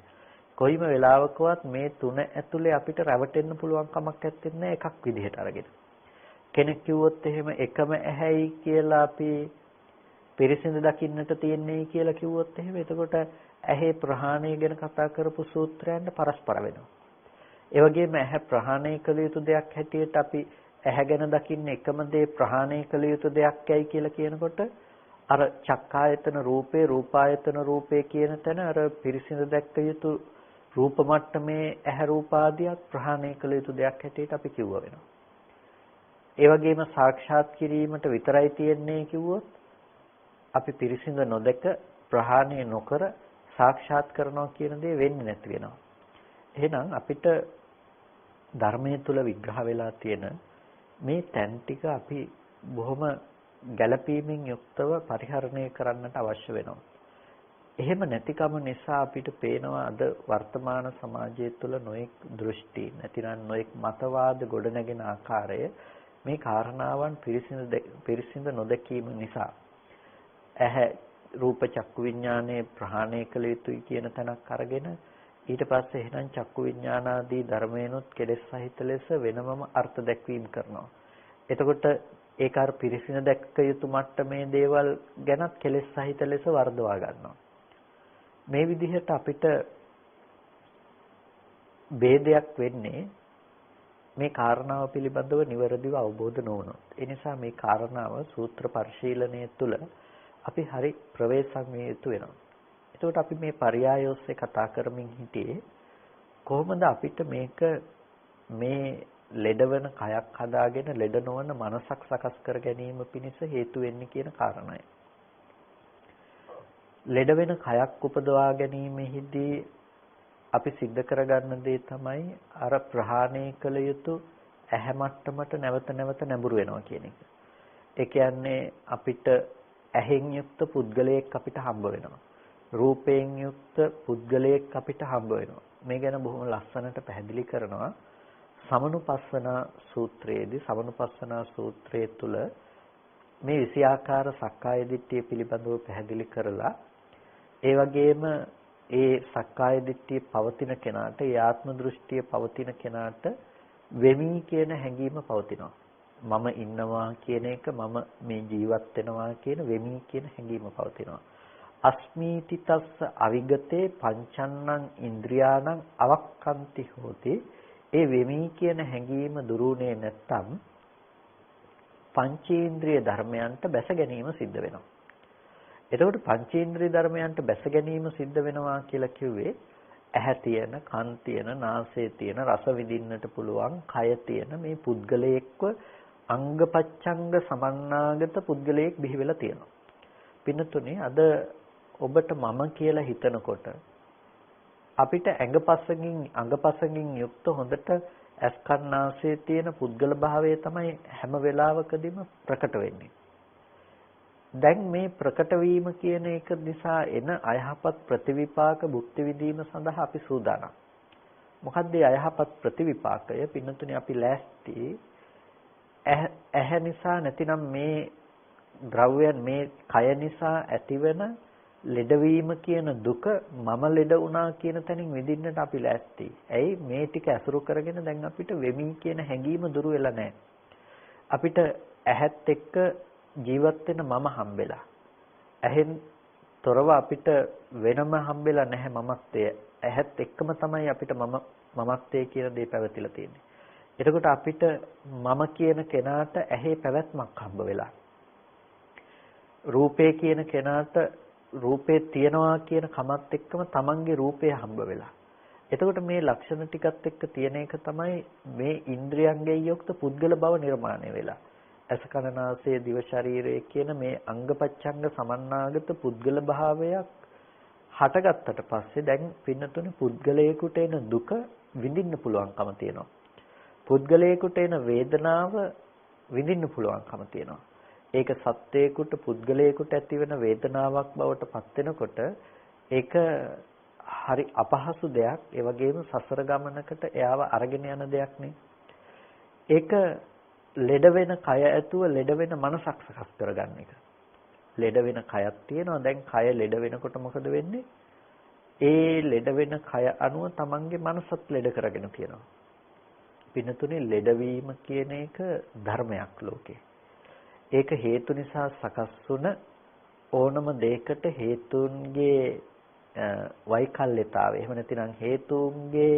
කොයිම වෙලාවකවත් මේ තුන ඇතුලේ අපිට රැවටෙන්න පුළුවන් කමක් නැත්තේ නැහැ එකක් විදිහට අරගෙන. කෙනෙක් කිව්වොත් එහෙම එකම ඇහැයි කියලා අපි පිරිසිඳ දකින්නට තියෙන්නේ කියලා කිව්වොත් එහෙම එතකොට ඇහි ප්‍රහාණය ගැන කතා කරපු සූත්‍රයන්ට පරස්පර වෙනවා. ඒ වගේම ඇහැ ප්‍රහාණය කළ යුතු දෙයක් හැටියට අපි ඇහැ ගැන දකින්නේ එකම දේ ප්‍රහාණය කළ යුතු දෙයක්යි කියලා කියනකොට අර චක්කායතන රූපේ රූපායතන රූපේ කියන තැන අර පිරිසිඳ දැක්ක යුතු රූප මට්ටමේ ඇහැ රූප ආදියක් ප්‍රහාණය කළ යුතු දෙයක් හැටියට අපි කිව්වා වෙනවා. ඒ වගේම සාක්ෂාත් කිරීමට විතරයි තියෙන්නේ කිව්වොත් අපි පිරිසිඳ නොදක ප්‍රහාණය නොකර සාක්ෂාත් කරනවා කියන දේ වෙන්නේ නැති වෙනවා. එහෙනම් අපිට ධර්මයේ තුල විග්‍රහ වෙලා තියෙන මේ තැන් ටික අපි බොහොම ගැළපීමෙන් යුක්තව පරිහරණය කරන්නට අවශ්‍ය වෙනවා. එහෙම නැතිකම නිසා අපිට පේනවා අද වර්තමාන සමාජය තුළ නොඑක් දෘෂ්ටි නැතිනම් නොඑක් මතවාද ගොඩනැගෙන ආකාරය මේ කාරණාවන් පිරිසිඳ නොදැකීම නිසා ඇහැ රූප චක්කු විඥානයේ ප්‍රහාණය කළ යුතුයි කියන තැනක් අරගෙන ඊට පස්සේ එහෙනම් චක්කු විඥානාදී ධර්මයනොත් කෙලෙස් සහිත ලෙස වෙනමම අර්ථ දැක්වීම කරනවා. එතකොට ඒක අර පිරිසින දැක්ක යුතු මට්ටමේ දේවල් ගැනත් කෙලෙස් සහිත ලෙස වර්ධවා ගන්නවා. මේ විදිහට අපිට ભેදයක් වෙන්නේ මේ කාරණාව පිළිබඳව නිවැරදිව අවබෝධ නොවුනොත්. ඒ නිසා මේ කාරණාව සූත්‍ර පරිශීලනය තුළ අපි හරි ප්‍රවේශම් විය යුතු වෙනවා. එතකොට අපි මේ පරයය ඔස්සේ කතා කරමින් හිටියේ කොහොමද අපිට මේක මේ ලෙඩ වෙන කයක් හදාගෙන ලෙඩ නොවන මනසක් සකස් කර ගැනීම පිණිස හේතු වෙන්නේ කියන කාරණය. ලෙඩ වෙන කයක් උපදවා ගැනීමෙහිදී අපි සිද්ධ කරගන්න දේ තමයි අර ප්‍රහාණය කළ යුතු ඇහැ මට්ටමට නැවත නැවත නැඹුරු වෙනවා කියන එක. ඒ කියන්නේ අපිට ඇහෙන් යුක්ත පුද්ගලයෙක් අපිට හම්බ වෙනවා. රූපයෙන් යුක්ත පුද්ගලයෙක් අපිට හම්බ වෙනවා. මේ ගැන බොහොම ලස්සනට පැහැදිලි කරනවා සමනුපස්සනා සූත්‍රයේදී. සමනුපස්සනා සූත්‍රයේ තුල මේ 20 ආකාර සක්කාය දිට්ඨිය පිළිබඳව පැහැදිලි කරලා ඒ වගේම ඒ සක්කාය දිට්ඨිය පවතින කෙනාට, ඒ ආත්ම දෘෂ්ටිය පවතින කෙනාට වෙමි කියන හැඟීම පවතිනවා. මම ඉන්නවා කියන එක, මම මේ ජීවත් වෙනවා කියන වෙමි කියන හැඟීම පවතිනවා. අස්මීති තස්ස අවිගතේ පංචන්නං ඉන්ද්‍රියාණං අවක්ඛන්ති හෝති. ඒ වෙමි කියන හැඟීම දුරුුනේ නැත්තම් පංචේන්ද්‍රිය ධර්මයන්ට බැස ගැනීම සිද්ධ වෙනවා. එතකොට පංචේන්ද්‍රිය ධර්මයන්ට බැස ගැනීම සිද්ධ වෙනවා කියලා කිව්වේ ඇහැ තියෙන, කන් තියෙන, නාසය තියෙන, රස විඳින්නට පුළුවන්, කය තියෙන මේ පුද්ගලයෙක්ව අංගපච්ඡංග සමන්නාගත පුද්ගලයෙක් බිහි වෙලා තියෙනවා. පින්නතුනේ අද ඔබට මම කියලා හිතනකොට අපිට අංගපසඟින් යුක්ත හොඳට ඇස් කන් නාසය තියෙන පුද්ගල භාවය තමයි හැම වෙලාවකදීම ප්‍රකට වෙන්නේ. දැන් මේ ප්‍රකට වීම කියන එක නිසා එන අයහපත් ප්‍රතිවිපාක භුක්ති විඳීම සඳහා අපි සූදානම්. මොකද්ද මේ අයහපත් ප්‍රතිවිපාකය? පින්නතුනේ අපි ලෑස්ති ඇහැ නිසා නැතිනම් මේ ද්‍රව්‍යයන් මේ කය නිසා ඇතිවන ලෙඩවීම කියන දුක මම ලෙඩ වුණා කියන තැනින් විඳින්නට අපි ලෑස්ති. ඇයි මේ ටික ඇසුරු කරගෙන දැන් අපිට වෙමි කියන හැඟීම දුරු වෙලා නැහැ. අපිට ඇහත් එක්ක ජීවත් වෙන මම හම්බෙලා. ඇහෙන් තොරව අපිට වෙනම හම්බෙලා නැහැ මමත්වය. ඇහත් එක්කම තමයි අපිට මමත්වය කියන දේ පැවතිලා තියෙන්නේ. එතකොට අපිට මම කියන කෙනාට ඇහි පැවැත්මක් හම්බ වෙලා. රූපේ කියන කෙනාට රූපේ තියනවා කියන කමත් එක්කම තමන්ගේ රූපය හම්බ වෙලා. එතකොට මේ ලක්ෂණ ටිකත් එක්ක තියෙන එක තමයි මේ ඉන්ද්‍රියන්ගෙන් යුක්ත පුද්ගල බව නිර්මාණය වෙලා. ඇස කන නාසය දිව ශරීරය කියන මේ අංගපච්ඡංග සමන්නාගත පුද්ගල භාවයක් හටගත්තට පස්සේ දැන් පින්නතුනේ පුද්ගලයෙකුට එන දුක විඳින්න පුළුවන්කම තියෙනවා. පුද්ගලයෙකුට එන වේදනාව විඳින්න පුළුවන්කම තියෙනවා. ඒක සත්‍යයකට පුද්ගලයෙකුට ඇතිවන වේදනාවක් බවට පත් වෙනකොට ඒක හරි අපහසු දෙයක්. ඒ වගේම සසර ගමනකට එයාව අරගෙන යන දෙයක් නේ. ඒක ලෙඩ වෙන කය ඇතුව ලෙඩ වෙන මනසක් සකස් කරගන්න එක. ලෙඩ වෙන කයක් තියෙනවා. දැන් කය ලෙඩ වෙනකොට මොකද වෙන්නේ? ඒ ලෙඩ වෙන කය අනුව තමන්ගේ මනසත් ලෙඩ කරගෙන තියෙනවා. පින්නතුනේ ලෙඩවීම කියන එක ධර්මයක් ලෝකේ. ඒක හේතු නිසා සකස් වුණ ඕනම දෙයකට හේතුන්ගේ වෛකල්‍යතාවය එහෙම නැතිනම් හේතුන්ගේ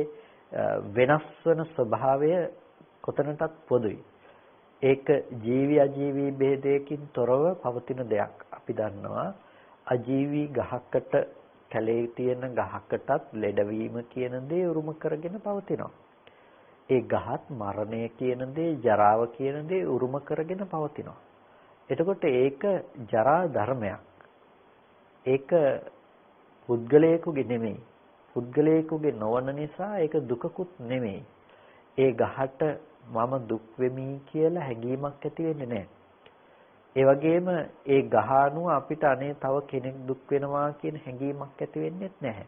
වෙනස් වන ස්වභාවය කොතනටත් පොදුයි. ඒක ජීවි අජීවි ભેදයකින් තොරව පවතින දෙයක්. අපි දන්නවා අජීවි ගහකට කැලේ තියෙන ගහකටත් ලෙඩවීම කියන දේ උරුම කරගෙන පවතිනවා. ඒ ගහත් මරණය කියන දේ, ජරාව කියන දේ උරුම කරගෙන පවතිනවා. එතකොට ඒක ජරා ධර්මයක්. ඒක පුද්ගලයෙකුගේ නෙමෙයි. පුද්ගලයෙකුගේ නොවන නිසා ඒක දුකකුත් නෙමෙයි. ඒ ගහට මම දුක් වෙමි කියලා හැඟීමක් ඇති වෙන්නේ නැහැ. ඒ වගේම ඒ ගහ අනුව අපිට අනේ තව කෙනෙක් දුක් වෙනවා කියන හැඟීමක් ඇති වෙන්නේ නැහැ.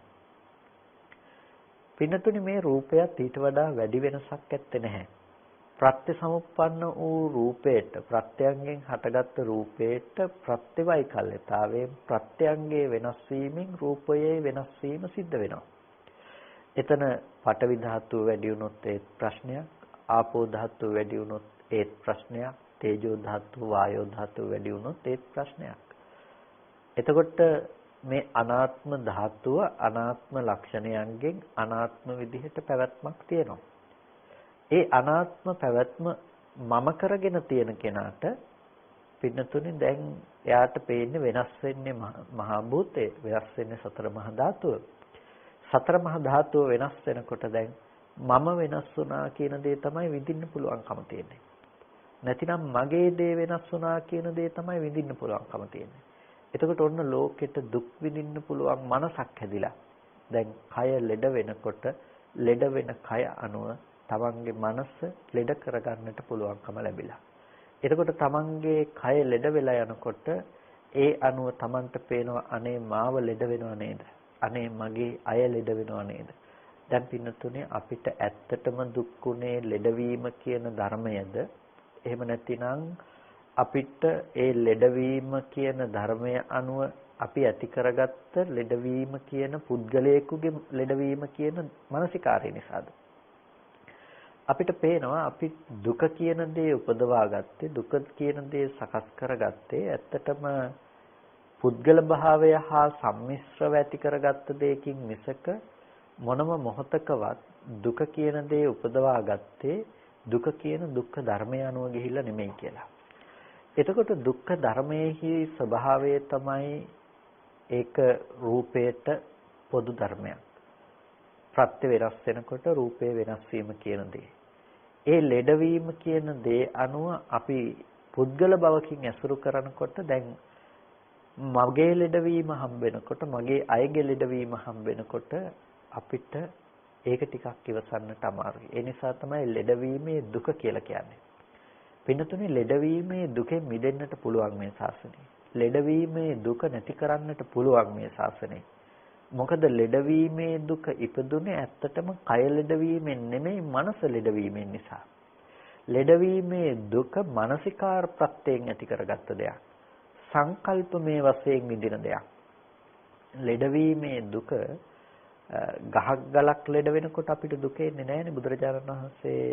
පින්නතුනි මේ රූපයත් ඊට වඩා වැඩි වෙනසක් ඇත්තේ නැහැ. ප්‍රත්‍ය සමුප්පන්න වූ රූපේට ප්‍රත්‍යයෙන් හටගත් රූපේට ප්‍රත්‍යවයිකල්‍යතාවයෙන් ප්‍රත්‍යංගයේ වෙනස් වීමෙන් රූපයේ වෙනස් වීම සිද්ධ වෙනවා. එතන පඨවි ධාතුව වැඩි වුණොත් ඒ ප්‍රශ්නයක්, ආපෝ ධාතුව වැඩි වුණොත් ඒ ප්‍රශ්නයක්, තේජෝ ධාතුව, වායෝ ධාතුව වැඩි වුණොත් ඒ ප්‍රශ්නයක්. එතකොට මේ අනාත්ම ධාතුව අනාත්ම ලක්ෂණයන්ගෙන් අනාත්ම විදිහට පැවැත්මක් තියෙනවා. ඒ අනාත්ම පැවැත්ම මම කරගෙන තියෙන කෙනාට පින්නතුනේ දැන් එයාට පේන්නේ වෙනස් වෙන්නේ මහා භූතේ, වෙනස් වෙන්නේ සතර මහා ධාතුව. සතර මහා ධාතුව වෙනස් වෙනකොට දැන් මම වෙනස් වුණා කියන දේ තමයි විඳින්න පුළුවන්කම තියෙන්නේ. නැතිනම් මගේ දේ වෙනස් වුණා කියන දේ තමයි විඳින්න පුළුවන්කම තියෙන්නේ. එතකොට ඔන්න ලෝකෙට දුක් විඳින්න පුළුවන් මනසක් හැදිලා. දැන් කය ලෙඩ වෙනකොට ලෙඩ වෙන කය අනුව තමන්ගේ මනස ලෙඩ කරගන්නට පුළුවන්කම ලැබිලා. එතකොට තමන්ගේ කය ලෙඩ වෙලා යනකොට ඒ අනුව තමන්ට පේනවා අනේ මාව ලෙඩ වෙනව නේද? අනේ මගේ අය ලෙඩ වෙනව නේද? දැන් පින්නතුනේ අපිට ඇත්තටම දුක්ුනේ ලෙඩවීම කියන ධර්මයද? එහෙම නැතිනම් අපිට ඒ ලෙඩවීම කියන ධර්මය අනුව අපි ඇති කරගත්ත ලෙඩවීම කියන පුද්ගලයෙකුගේ ලෙඩවීම කියන මානසිකාරය නිසාද? අපිට පේනවා අපි දුක කියන දේ උපදවා ගත්තේ, දුක කියන දේ සකස් කරගත්තේ ඇත්තටම පුද්ගල භාවය හා සම්මිශ්‍රව ඇති කරගත්ත දෙයකින් මිසක මොනම මොහතකවත් දුක කියන දේ උපදවා ගත්තේ දුක කියන දුක්ඛ ධර්මය අනුව ගිහිල්ලා නෙමෙයි කියලා. එතකොට දුක්ඛ ධර්මයේහි ස්වභාවය තමයි ඒක රූපයට පොදු ධර්මයක්. ප්‍රත්‍ය වෙනස් වෙනකොට රූපේ වෙනස් වීම කියන දේ. ඒ ලෙඩවීම කියන දේ අනුව අපි පුද්ගල භවකින් ඇසුරු කරනකොට දැන් මගේ ලෙඩවීම හම්බ වෙනකොට මගේ අයගේ ලෙඩවීම හම්බ වෙනකොට අපිට ඒක ටිකක් ඉවසන්නට අමාරුයි. ඒ නිසා තමයි ලෙඩවීමේ දුක කියලා කියන්නේ. පින්නතුනේ ලෙඩවීමේ දුකෙන් මිදෙන්නට පුළුවන් මේ ශාසනය. ලෙඩවීමේ දුක නැති කරන්නට පුළුවන් මේ ශාසනය. මොකද ලෙඩවීමේ දුක ඉපදුනේ ඇත්තටම කය ලෙඩවීමෙන් නෙමෙයි මනස ලෙඩවීමෙන් නිසා. ලෙඩවීමේ දුක මානසිකාර ප්‍රත්‍යයෙන් ඇති කරගත්ත දෙයක්. සංකල්පමේ වශයෙන් විඳින දෙයක්. ලෙඩවීමේ දුක ගහක් ගලක් ලෙඩ වෙනකොට අපිට දුක එන්නේ නැහැනේ. බුදුරජාණන් වහන්සේ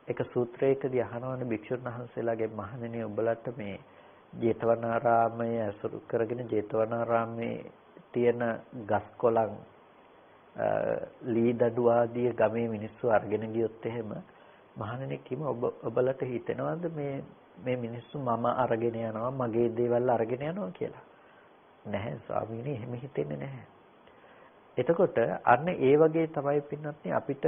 එක සූත්‍රයකදී අහනවානේ භික්ෂුන් වහන්සේලාගේ මහණෙනි ඔබලට මේ ජේතවනාරාමය අසුරු කරගෙන ජේතවනාරාමේ තියෙන ගස් කොළන් ලී දඩු ආදී ගමේ මිනිස්සු අරගෙන ගියොත් එහෙම මහණෙනි කිම ඔබලට හිතෙනවද මේ මිනිස්සු මම අරගෙන යනවා මගේ දේවල් අරගෙන යනවා කියලා? නැහැ ස්වාමීනි, එහෙම හිතෙන්නේ නැහැ. එතකොට අන්න ඒ වගේ තමයි පින්නත්නි අපිට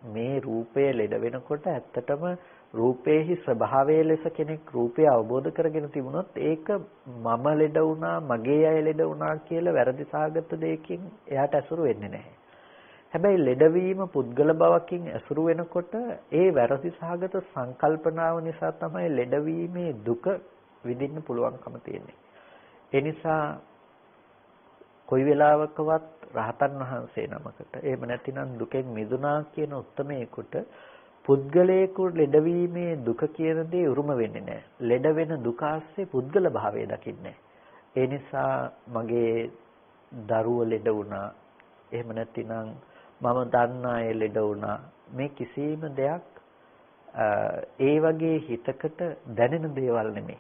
මේ රූපය ලෙඩ වෙනකොට ඇත්තටම රූපේහි ස්වභාවය ලෙස කෙනෙක් රූපය අවබෝධ කරගෙන තිබුණොත් ඒක මම ලෙඩ වුණා මගේ අය ලෙඩ වුණා කියලා වැරදි සාගත දෙයකින් එයාට ඇසුරු වෙන්නේ නැහැ. හැබැයි ලෙඩවීම පුද්ගල බවකින් ඇසුරු වෙනකොට ඒ වැරදි සාගත සංකල්පනාව නිසා තමයි ලෙඩවීමේ දුක විඳින්න පුළුවන්කම තියෙන්නේ. ඒ නිසා කොයි වෙලාවකවත් රහතන් වහන්සේ නමකට එහෙම නැතිනම් දුකෙන් මිදුණා කියන උත්මේකට පුද්ගලයෙකු ලෙඩවීමේ දුක කියන දේ උරුම වෙන්නේ නැහැ. ලෙඩ වෙන දුක ආස්සේ පුද්ගල භාවය දකින්නේ. ඒ නිසා මගේ දරුව ලෙඩ වුණා. එහෙම නැතිනම් මම දන්න අය ලෙඩ වුණා. මේ කිසිම දෙයක් ඒ වගේ හිතකට දැනෙන දේවල් නෙමෙයි.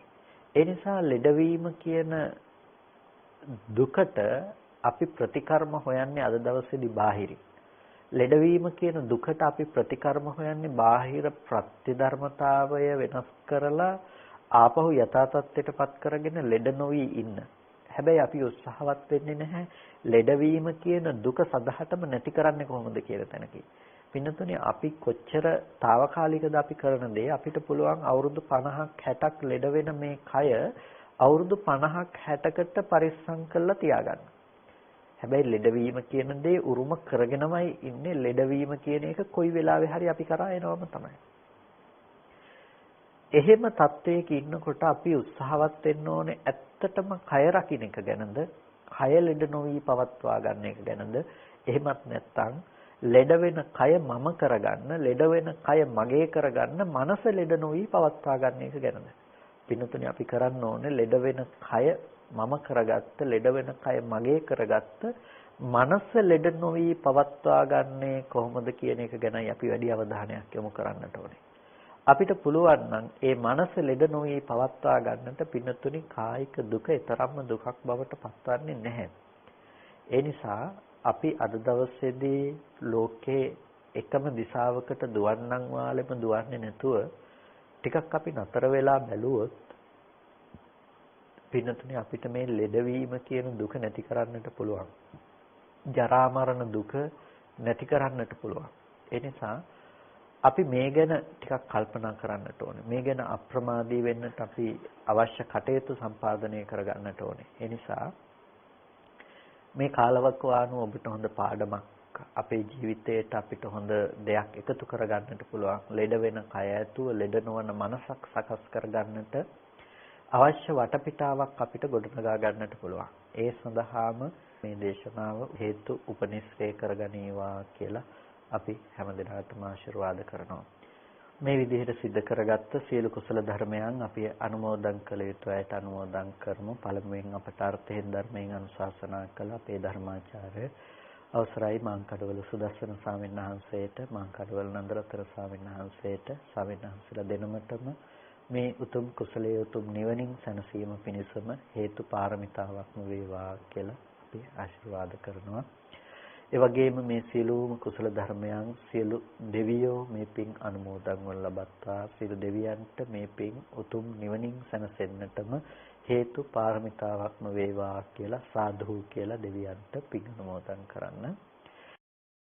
ඒ නිසා ලෙඩවීම කියන දුකට අපි ප්‍රතිකර්ම හොයන්නේ අද දවසේදී බාහිරින්. ලෙඩවීම කියන දුකට අපි ප්‍රතිකර්ම හොයන්නේ බාහිර ප්‍රතිධර්මතාවය වෙනස් කරලා ආපහු යථා තත්ත්වයටපත් කරගෙන ලෙඩ නොවි ඉන්න. හැබැයි අපි උත්සාහවත් වෙන්නේ නැහැ ලෙඩවීම කියන දුක සදහටම නැති කරන්නේ කොහොමද කියලා තැනකින්. පින්නතුනේ අපි කොච්චර తాවකාලිකද අපි කරන දේ අපිට පුළුවන් අවුරුදු 50ක් 60ක් ලෙඩ වෙන මේ කය අවුරුදු 50ක් 60කට පරිස්සම් කරලා තියාගන්න. හැබැයි ලෙඩවීම කියන දේ උරුම කරගෙනමයි ඉන්නේ. ලෙඩවීම කියන එක කොයි වෙලාවෙ හරි අපි කරා එනවම තමයි. එහෙම තත්වයක ඉන්නකොට අපි උත්සාහවත් වෙන්න ඕනේ ඇත්තටම කය රකින්න එක ගැනද, කය ලෙඩ නොවි පවත්වා ගන්න එක ගැනද, එහෙමත් නැත්නම් ලෙඩ වෙන කය මම කරගන්න, ලෙඩ වෙන කය මගේ කරගන්න, මනස ලෙඩ නොවි පවත්වා ගන්න එක ගැනද? පින්නතුනේ අපි කරන්න ඕනේ ලෙඩ වෙන කය මම කරගත්ත, ලෙඩ වෙන කය මගේ කරගත්ත, මනස ලෙඩ නොවි පවත්වා ගන්නේ කොහොමද කියන එක ගැනයි අපි වැඩි අවධානයක් යොමු කරන්නට ඕනේ. අපිට පුළුවන් නම් ඒ මනස ලෙඩ නොවි පවත්වා ගන්නට පින්නතුනි කායික දුක ඊතරම්ම දුකක් බවට පත්වන්නේ නැහැ. ඒ නිසා අපි අද දවසේදී ලෝකේ එකම දිශාවකට දුවන්නම් වාලෙම දුවන්නේ නැතුව ටිකක් අපි නතර වෙලා බැලුවොත් පින්නතුනේ අපිට මේ ලෙඩවීම කියන දුක නැති කරන්නට පුළුවන්. ජරා මරණ දුක නැති කරන්නට පුළුවන්. ඒ නිසා අපි මේ ගැන ටිකක් කල්පනා කරන්නට ඕනේ. මේ ගැන අප්‍රමාදී වෙන්නට අපි අවශ්‍ය කටයුතු සම්පාදනය කරගන්නට ඕනේ. ඒ නිසා මේ කාලවකවානුව ඔබට හොඳ පාඩමක් අපේ ජීවිතයට අපිට හොඳ දෙයක් එකතු කරගන්නට පුළුවන්. ලෙඩ වෙන කය ඇතුව ලෙඩ නොවන මනසක් සකස් කරගන්නට අවශ්‍ය වටපිටාවක් අපිට ගොඩනගා ගන්නට පුළුවන්. ඒ සඳහාම මේ දේශනාව හේතු උපනිශ්‍රේ කරගනීවා කියලා අපි හැමදෙනාටම ආශිර්වාද කරනවා. මේ විදිහට සිද්ධ කරගත්ත සියලු කුසල ධර්මයන් අපි අනුමෝදන් කළ යුතු අයට අනුමෝදන් කරමු. පළමුවෙන් අපට අර්ථයෙන් ධර්මයෙන් අනුශාසනා කළ අපේ ධර්මාචාර්ය අවසරයි මාංකඩවල සුදස්සන ස්වාමීන් වහන්සේට, මාංකඩවල නන්දරතන ස්වාමීන් වහන්සේට, ස්වාමීන් වහන්සේලා දෙනමතම මේ උතුම් කුසලයේ උතුම් නිවනින් සැනසීම පිණිසම හේතු පාරමිතාවක්ම වේවා කියලා අපි ආශිර්වාද කරනවා. ඒ වගේම මේ සියලුම කුසල ධර්මයන් සියලු දෙවියෝ මේ පින් අනුමෝදන් වන ලබත්තා. සියලු දෙවියන්ට මේ පින් උතුම් නිවනින් සැනසෙන්නටම හේතු පාරමිතාවක්ම වේවා කියලා සාදු කියලා දෙවියන්ට පින් අනුමෝදන් කරන්න.